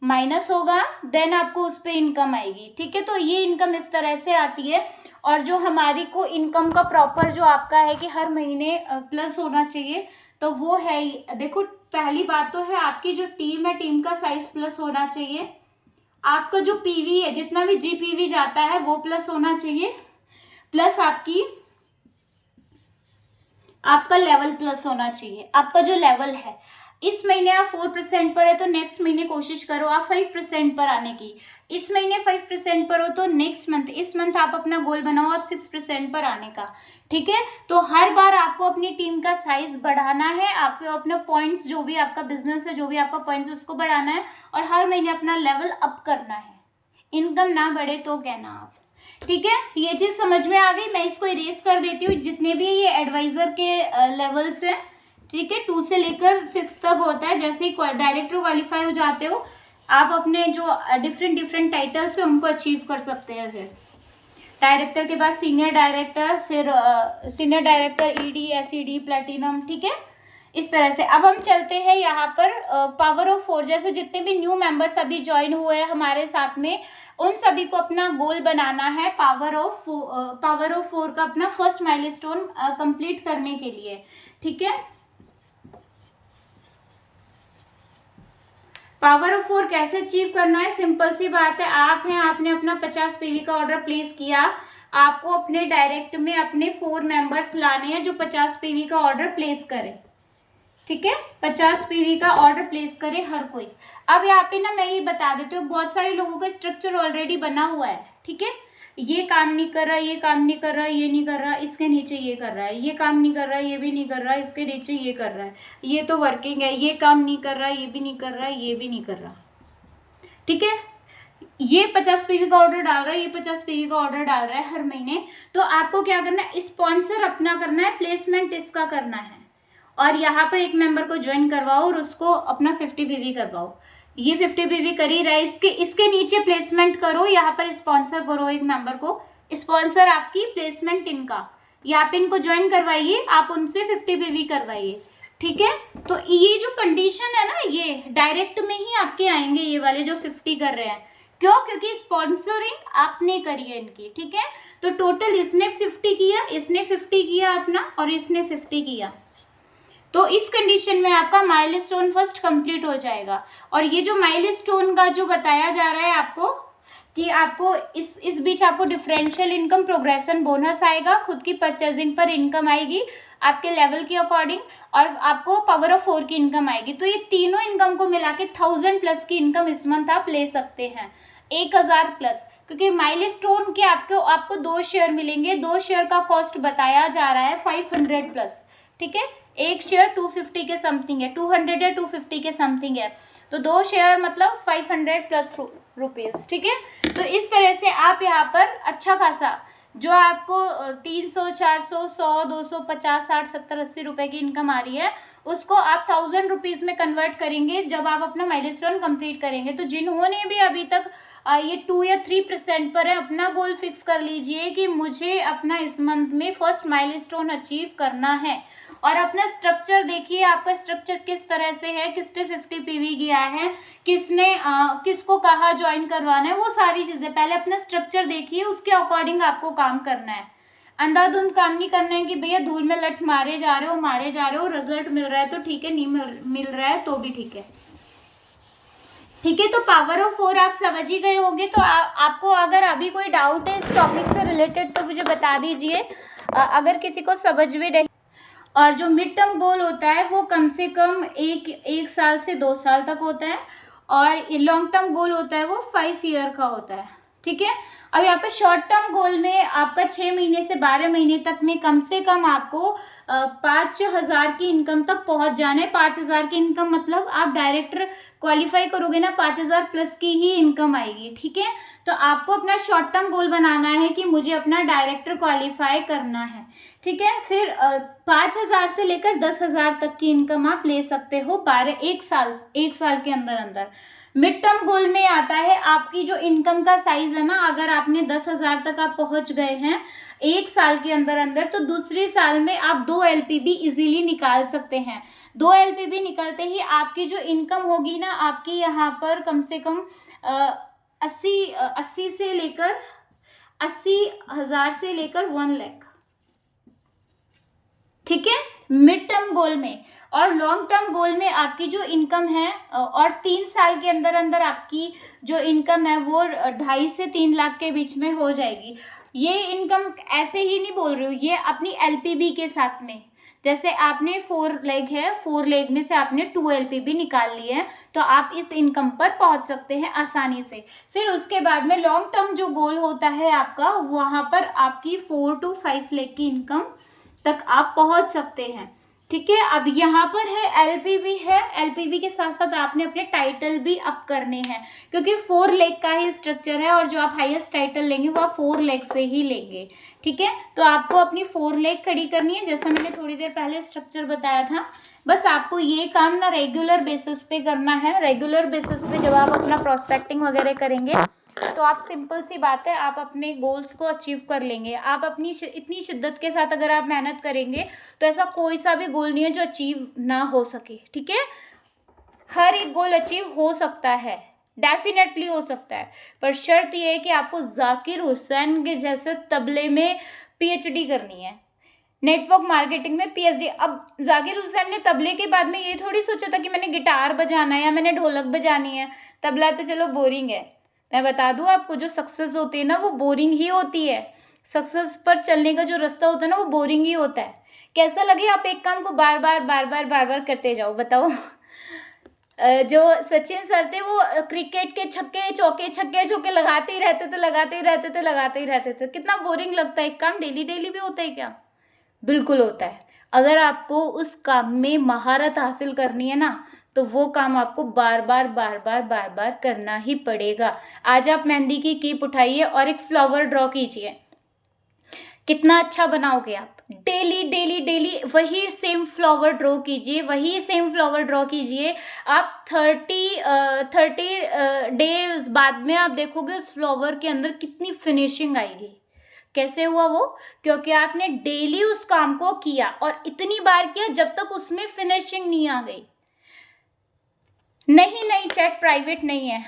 माइनस होगा, देन आपको उस पर इनकम आएगी, ठीक है। तो ये इनकम इस तरह से आती है। और जो हमारी को इनकम का प्रॉपर जो आपका है कि हर महीने प्लस होना चाहिए, तो वो है, देखो पहली बात तो है आपकी जो टीम है, टीम का साइज प्लस होना चाहिए, आपका जो पीवी है, जितना भी जीपीवी जाता है वो प्लस होना चाहिए, प्लस आपका लेवल प्लस होना चाहिए। आपका जो लेवल है, इस महीने आप 4% पर है तो नेक्स्ट महीने कोशिश करो आप 5% पर आने की, इस महीने 5% पर हो तो नेक्स्ट इस मंथ आप अपना गोल बनाओ आप 6% पर आने का, ठीक है। तो हर बार आपको अपनी टीम का साइज बढ़ाना है, आपको अपने पॉइंट्स, जो भी आपका बिजनेस है, जो भी आपका पॉइंट्स, उसको बढ़ाना है, और हर महीने अपना लेवल अप करना है। इनकम ना बढ़े तो कहना आप, ठीक है। ये चीज समझ में आ गई, मैं इसको इरेज कर देती हूँ। जितने भी ये एडवाइजर के लेवल्स हैं, ठीक है, 2 से लेकर 6 तक होता है। जैसे ही डायरेक्टर क्वालिफाई हो जाते हो, आप अपने जो डिफरेंट टाइटल्स है उनको अचीव कर सकते हैं। फिर डायरेक्टर के बाद सीनियर डायरेक्टर, फिर senior director, ED, SED, platinum, ठीक है, इस तरह से। अब हम चलते हैं यहाँ पर पावर ऑफ 4, जैसे जितने भी न्यू मेंबर्स अभी ज्वाइन हुए हैं हमारे साथ में, उन सभी को अपना गोल बनाना है पावर ऑफ 4 का अपना फर्स्ट माइलस्टोन कंप्लीट करने के लिए, ठीक है। पावर ऑफ 4 कैसे अचीव करना है, सिंपल सी बात है, आपने अपना 50 पीवी का ऑर्डर प्लेस किया, आपको अपने डायरेक्ट में अपने 4 मेंबर्स लाने हैं जो 50 पीवी का ऑर्डर प्लेस करें, ठीक है, 50 पीवी का ऑर्डर प्लेस करे हर कोई। अब यहाँ पे ना मैं ये बता देती हूँ, बहुत सारे लोगों का स्ट्रक्चर ऑलरेडी बना हुआ है, ठीक है, ये काम नहीं कर रहा, ये काम नहीं कर रहा, ये नहीं कर रहा, इसके नीचे ये कर रहा है, ये काम नहीं कर रहा, ये भी नहीं कर रहा, इसके नीचे ये कर रहा है, ये तो वर्किंग है, ये काम नहीं कर रहा, ये भी नहीं कर रहा, ये भी नहीं कर रहा, ठीक है, ये 50 पीवी का ऑर्डर डाल रहा है, ये 50 पीवी का ऑर्डर डाल रहा है हर महीने। तो आपको क्या करना है, स्पॉन्सर अपना करना है, प्लेसमेंट इसका करना है, और यहाँ पर एक मेंबर को ज्वाइन करवाओ और उसको अपना 50 पीवी करवाओ। ये 50 पीवी कर ही रहा है, इसके नीचे प्लेसमेंट करो, यहाँ पर स्पॉन्सर करो एक मेंबर को, स्पॉन्सर आपकी, प्लेसमेंट इनका, यहाँ पे इनको ज्वाइन करवाइए, आप उनसे 50 पीवी करवाइए, ठीक है। तो ये जो कंडीशन है ना, ये डायरेक्ट में ही आपके आएंगे, ये वाले जो 50 कर रहे हैं, क्यों, क्योंकि स्पॉन्सरिंग आपने करी है इनकी, ठीक है। तो टोटल इसने 50 किया, इसने 50 किया अपना, और इसने 50 किया, तो इस कंडीशन में आपका माइलस्टोन फर्स्ट कंप्लीट हो जाएगा। और ये जो माइलस्टोन का जो बताया जा रहा है आपको, कि आपको इस बीच आपको डिफरेंशियल इनकम प्रोग्रेशन बोनस आएगा, खुद की परचेजिंग पर इनकम आएगी आपके लेवल के अकॉर्डिंग, और आपको पावर ऑफ 4 की इनकम आएगी। तो ये तीनों इनकम को मिला के 1000 प्लस की इनकम इस मंथ आप ले सकते हैं, 1000 प्लस, क्योंकि माइलस्टोन के आपको 2 शेयर मिलेंगे, 2 शेयर का कॉस्ट बताया जा रहा है 500 प्लस, ठीक है, एक शेयर 250 के समथिंग है, 200 या 250 के समथिंग है, तो 2 शेयर मतलब 500 प्लस रुपीज़, ठीक है। तो इस तरह से आप यहाँ पर अच्छा खासा जो आपको 300, 400, 100, 200, 50, 60, 70, 80 रुपए की इनकम आ रही है, उसको आप 1000 रुपीज़ में कन्वर्ट करेंगे जब आप अपना माइलस्टोन कंप्लीट करेंगे। तो जिन्होंने भी अभी तक ये 2 या 3% पर है, अपना गोल फिक्स कर लीजिए कि मुझे अपना इस मंथ में फर्स्ट माइलस्टोन अचीव करना है, और अपना स्ट्रक्चर देखिए, आपका स्ट्रक्चर किस तरह से है, किसने 50 पीवी किया है, किसको कहाँ ज्वाइन करवाना है, वो सारी चीज़ें पहले अपना स्ट्रक्चर देखिए, उसके अकॉर्डिंग आपको काम करना है। अंधाधुंध काम नहीं करना है कि भैया धूल में लठ मारे जा रहे हो, रिजल्ट मिल रहा है तो ठीक है, नहीं मिल रहा है तो भी ठीक है, ठीक है। तो पावर ऑफ 4 आप समझ ही गए होंगे। तो आपको अगर अभी कोई डाउट है इस टॉपिक से रिलेटेड तो मुझे बता दीजिए, अगर किसी को समझ में नहीं। और जो मिड टर्म गोल होता है वो कम से कम एक साल से 2 साल तक होता है, और लॉन्ग टर्म गोल होता है वो 5 ईयर का होता है, ठीक है। अब यहाँ पर शॉर्ट टर्म गोल में आपका 6 महीने से 12 महीने तक में कम से कम आपको 5000 की इनकम तक पहुँच जाना है। 5000 की इनकम मतलब आप डायरेक्टर क्वालिफाई करोगे ना, 5000 प्लस की ही इनकम आएगी, ठीक है। तो आपको अपना शॉर्ट टर्म गोल बनाना है कि मुझे अपना डायरेक्टर क्वालिफाई करना है, ठीक है। फिर 5000 से लेकर 10,000 तक की इनकम आप ले सकते हो एक साल के अंदर अंदर। मिड टर्म गोल में आता है आपकी जो इनकम का साइज है ना, अगर आपने 10,000 तक आप पहुंच गए हैं एक साल के अंदर अंदर, तो दूसरे साल में आप 2 LPB इजीली निकाल सकते हैं। 2 LPB निकलते ही आपकी जो इनकम होगी ना, आपकी यहाँ पर कम से कम 80 से लेकर 80,000 से लेकर 1 लाख, ठीक है, मिड टर्म गोल में। और लॉन्ग टर्म गोल में आपकी जो इनकम है, और 3 साल के अंदर अंदर आपकी जो इनकम है वो 2.5 से 3 लाख के बीच में हो जाएगी। ये इनकम ऐसे ही नहीं बोल रही हूँ, ये अपनी LPB के साथ में, जैसे आपने 4 लेग है, 4 लेग में से आपने 2 LPB निकाल ली है, तो आप इस इनकम पर पहुंच सकते हैं आसानी से। फिर उसके बाद में लॉन्ग टर्म जो गोल होता है आपका, वहाँ पर आपकी 4 to 5 लाख की इनकम तक आप पहुंच सकते हैं, ठीक है। अब यहाँ पर है LPB है, LPB के साथ साथ आपने अपने टाइटल भी अप करने हैं, क्योंकि 4 लाख का ही स्ट्रक्चर है, और जो आप हाईएस्ट टाइटल लेंगे वो आप 4 लाख से ही लेंगे, ठीक है। तो आपको अपनी 4 लाख खड़ी करनी है, जैसा मैंने थोड़ी देर पहले स्ट्रक्चर बताया था। बस आपको ये काम ना रेगुलर बेसिस पे करना है। रेगुलर बेसिस पे जब आप अपना प्रोस्पेक्टिंग वगैरह करेंगे तो आप, सिंपल सी बात है, आप अपने गोल्स को अचीव कर लेंगे। आप अपनी इतनी शिद्दत के साथ अगर आप मेहनत करेंगे तो ऐसा कोई सा भी गोल नहीं है जो अचीव ना हो सके, ठीक है। हर एक गोल अचीव हो सकता है, डेफिनेटली हो सकता है, पर शर्त यह है कि आपको जाकिर हुसैन के जैसे तबले में PhD करनी है, नेटवर्क मार्केटिंग में PhD। अब जाकिर हुसैन ने तबले के बाद में ये थोड़ी सोचा था कि मैंने गिटार बजाना है या मैंने ढोलक बजानी है। तबला तो चलो बोरिंग है, मैं बता दूं आपको, जो सक्सेस होती है ना वो बोरिंग ही होती है। सक्सेस पर चलने का जो रास्ता होता है ना वो बोरिंग ही होता है। कैसा लगे आप एक काम को बार बार बार बार बार बार करते जाओ, बताओ। जो सचिन सर थे वो क्रिकेट के छक्के चौके छक्के चौके लगाते ही रहते थे, लगाते ही रहते थे, लगाते ही रहते थे। कितना बोरिंग लगता है। एक काम डेली डेली भी होता है क्या? बिल्कुल होता है। अगर आपको उस काम में महारत हासिल करनी है ना, तो वो काम आपको बार बार बार बार बार बार करना ही पड़ेगा। आज आप मेहंदी की कीप उठाइए और एक फ्लावर ड्रॉ कीजिए, कितना अच्छा बनाओगे आप। डेली डेली डेली वही सेम फ्लावर ड्रॉ कीजिए, वही सेम फ्लावर ड्रॉ कीजिए। आप 30 डेज बाद में आप देखोगे उस फ्लावर के अंदर कितनी फिनिशिंग आएगी। कैसे हुआ वो? क्योंकि आपने डेली उस काम को किया और इतनी बार किया जब तक उसमें फिनिशिंग नहीं आ गई। नहीं नहीं, चैट प्राइवेट नहीं है।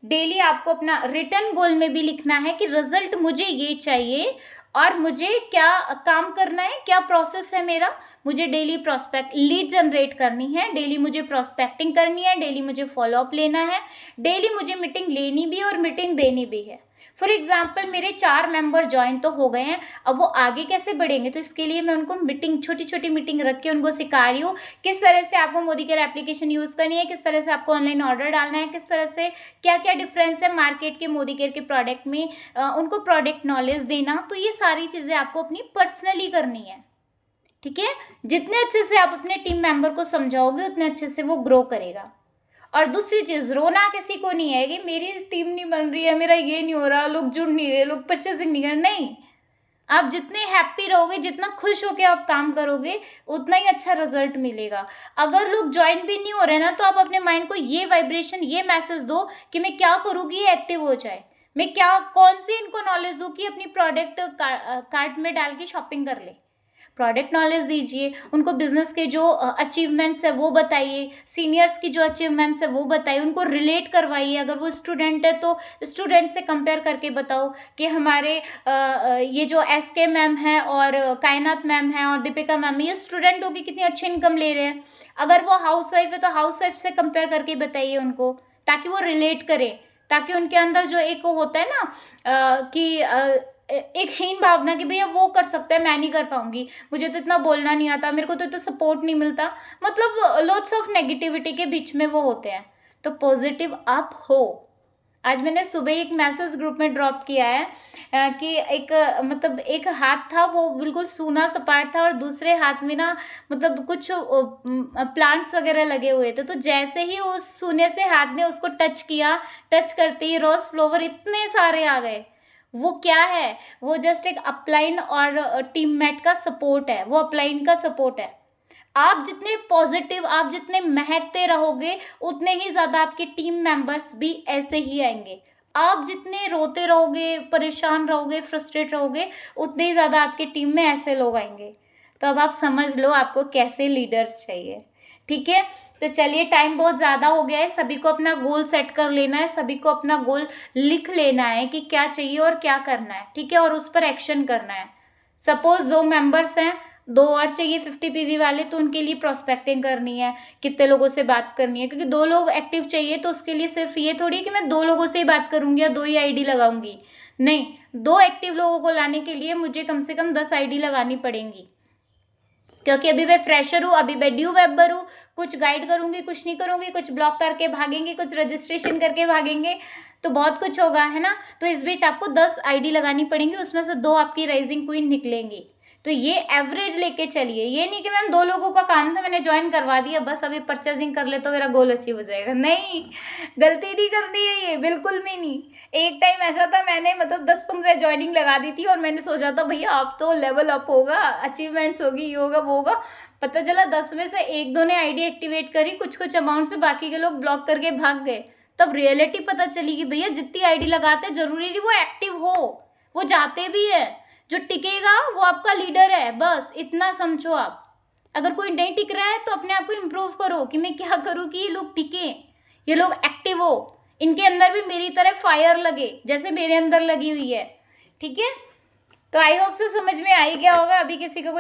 डेली आपको अपना रिटर्न गोल में भी लिखना है कि रिजल्ट मुझे ये चाहिए और मुझे क्या काम करना है, क्या प्रोसेस है मेरा। मुझे डेली प्रोस्पेक्ट लीड जनरेट करनी है, डेली मुझे प्रोस्पेक्टिंग करनी है, डेली मुझे फॉलोअप लेना है, डेली मुझे मीटिंग लेनी भी और मीटिंग देनी भी है। फॉर एग्जाम्पल मेरे 4 मेंबर ज्वाइन तो हो गए हैं, अब वो आगे कैसे बढ़ेंगे, तो इसके लिए मैं उनको मीटिंग, छोटी छोटी मीटिंग रख के उनको सिखा रही हूँ किस तरह से आपको मोदी केयर एप्लीकेशन यूज़ करनी है, किस तरह से आपको ऑनलाइन ऑर्डर डालना है, किस तरह से क्या क्या डिफरेंस है मार्केट के मोदी केयर के प्रोडक्ट में, उनको प्रोडक्ट नॉलेज देना। तो ये सारी चीज़ें आपको अपनी पर्सनली करनी है, ठीक है। जितने अच्छे से आप अपने टीम मेंबर को समझाओगे उतने अच्छे से वो ग्रो करेगा। और दूसरी चीज़, रोना किसी को नहीं है कि मेरी टीम नहीं बन रही है, मेरा ये नहीं हो रहा, लोग जुड़ नहीं रहे, लोग परचेसिंग नहीं कर रहे। नहीं, आप जितने हैप्पी रहोगे, जितना खुश होकर आप काम करोगे, उतना ही अच्छा रिजल्ट मिलेगा। अगर लोग ज्वाइन भी नहीं हो रहे ना, तो आप अपने माइंड को ये वाइब्रेशन, ये मैसेज दो कि मैं क्या करूँ कि ये एक्टिव हो जाए, मैं क्या कौन सी इनको नॉलेज दूँ कि अपनी प्रोडक्ट कार्ट में डाल के शॉपिंग कर ले। प्रोडक्ट नॉलेज दीजिए उनको, बिजनेस के जो अचीवमेंट्स है वो बताइए, सीनियर्स की जो अचीवमेंट्स है वो बताइए, उनको रिलेट करवाइए। अगर वो स्टूडेंट है तो स्टूडेंट से कंपेयर करके बताओ कि हमारे ये जो SK मैम है और कायनात मैम है और दीपिका मैम, ये स्टूडेंट होगी कितनी अच्छी इनकम ले रहे हैं। अगर वो हाउस वाइफ है तो हाउस वाइफ से कंपेयर करके बताइए उनको, ताकि वो रिलेट करें, ताकि उनके अंदर जो एक होता है ना कि एक हीन भावना कि भैया वो कर सकता है, मैं नहीं कर पाऊंगी, मुझे तो इतना बोलना नहीं आता, मेरे को तो इतना सपोर्ट नहीं मिलता, मतलब लॉट्स ऑफ नेगेटिविटी के बीच में वो होते हैं। तो पॉजिटिव आप हो। आज मैंने सुबह एक मैसेज ग्रुप में ड्रॉप किया है कि एक मतलब एक हाथ था वो बिल्कुल सूना सपाट था और दूसरे हाथ में ना मतलब कुछ प्लांट्स वगैरह लगे हुए थे। तो जैसे ही उस सूने से हाथ ने उसको टच किया, टच करते ही रोज फ्लावर इतने सारे आ गए। वो क्या है? वो जस्ट एक अपलाइन और टीममेट का सपोर्ट है, वो अपलाइन का सपोर्ट है। आप जितने पॉजिटिव, आप जितने महकते रहोगे, उतने ही ज़्यादा आपके टीम मेंबर्स भी ऐसे ही आएंगे। आप जितने रोते रहोगे, परेशान रहोगे, फ्रस्ट्रेट रहोगे, उतने ही ज़्यादा आपके टीम में ऐसे लोग आएंगे। तो अब आप समझ लो आपको कैसे लीडर्स चाहिए, ठीक है। तो चलिए, टाइम बहुत ज़्यादा हो गया है, सभी को अपना गोल सेट कर लेना है, सभी को अपना गोल लिख लेना है कि क्या चाहिए और क्या करना है, ठीक है, और उस पर एक्शन करना है। सपोज 2 मेंबर्स हैं, 2 और चाहिए 50 PV वाले, तो उनके लिए प्रोस्पेक्टिंग करनी है, कितने लोगों से बात करनी है, क्योंकि 2 लोग एक्टिव चाहिए। तो उसके लिए सिर्फ ये थोड़ी कि मैं 2 लोगों से ही बात करूंगी या 2 ही ID लगाऊंगी, नहीं, 2 एक्टिव लोगों को लाने के लिए मुझे कम से कम 10 ID लगानी पड़ेंगी, क्योंकि अभी मैं फ्रेशर हूँ, अभी मैं ड्यू मेंबर हूँ। कुछ गाइड करूंगी, कुछ नहीं करूंगी, कुछ ब्लॉक करके भागेंगे, कुछ रजिस्ट्रेशन करके भागेंगे, तो बहुत कुछ होगा, है ना। तो इस बीच आपको 10 ID लगानी पड़ेंगी, उसमें से 2 आपकी राइजिंग क्वीन निकलेंगी। तो ये एवरेज लेके चलिए, ये नहीं कि मैम 2 लोगों का काम था, मैंने ज्वाइन करवा दिया, बस अभी परचेजिंग कर ले तो मेरा गोल अचीव हो जाएगा। नहीं, गलती नहीं करनी है ये, बिल्कुल भी नहीं। एक टाइम ऐसा था, मैंने मतलब 10-15 ज्वाइनिंग लगा दी थी और मैंने सोचा था भैया अब तो लेवल अप होगा, अचीवमेंट्स होगी, ये होगा वो होगा। पता चला 10 में से 1-2 ने ID एक्टिवेट करी कुछ कुछ अमाउंट से, बाकी के लोग ब्लॉक करके भाग गए। तब रियलिटी पता चली कि भैया जितनी ID लगाते जरूरी नहीं वो एक्टिव हो, वो जाते भी है। जो टिकेगा वो आपका लीडर है, बस इतना समझो आप। अगर कोई नहीं टिक रहा है तो अपने आप को इम्प्रूव करो कि मैं क्या करूँ कि ये लोग टिके, ये लोग एक्टिव हो, इनके अंदर भी मेरी तरह फायर लगे जैसे मेरे अंदर लगी हुई है, ठीक है। तो आई होप से समझ में आ ही गया होगा। अभी किसी का कोई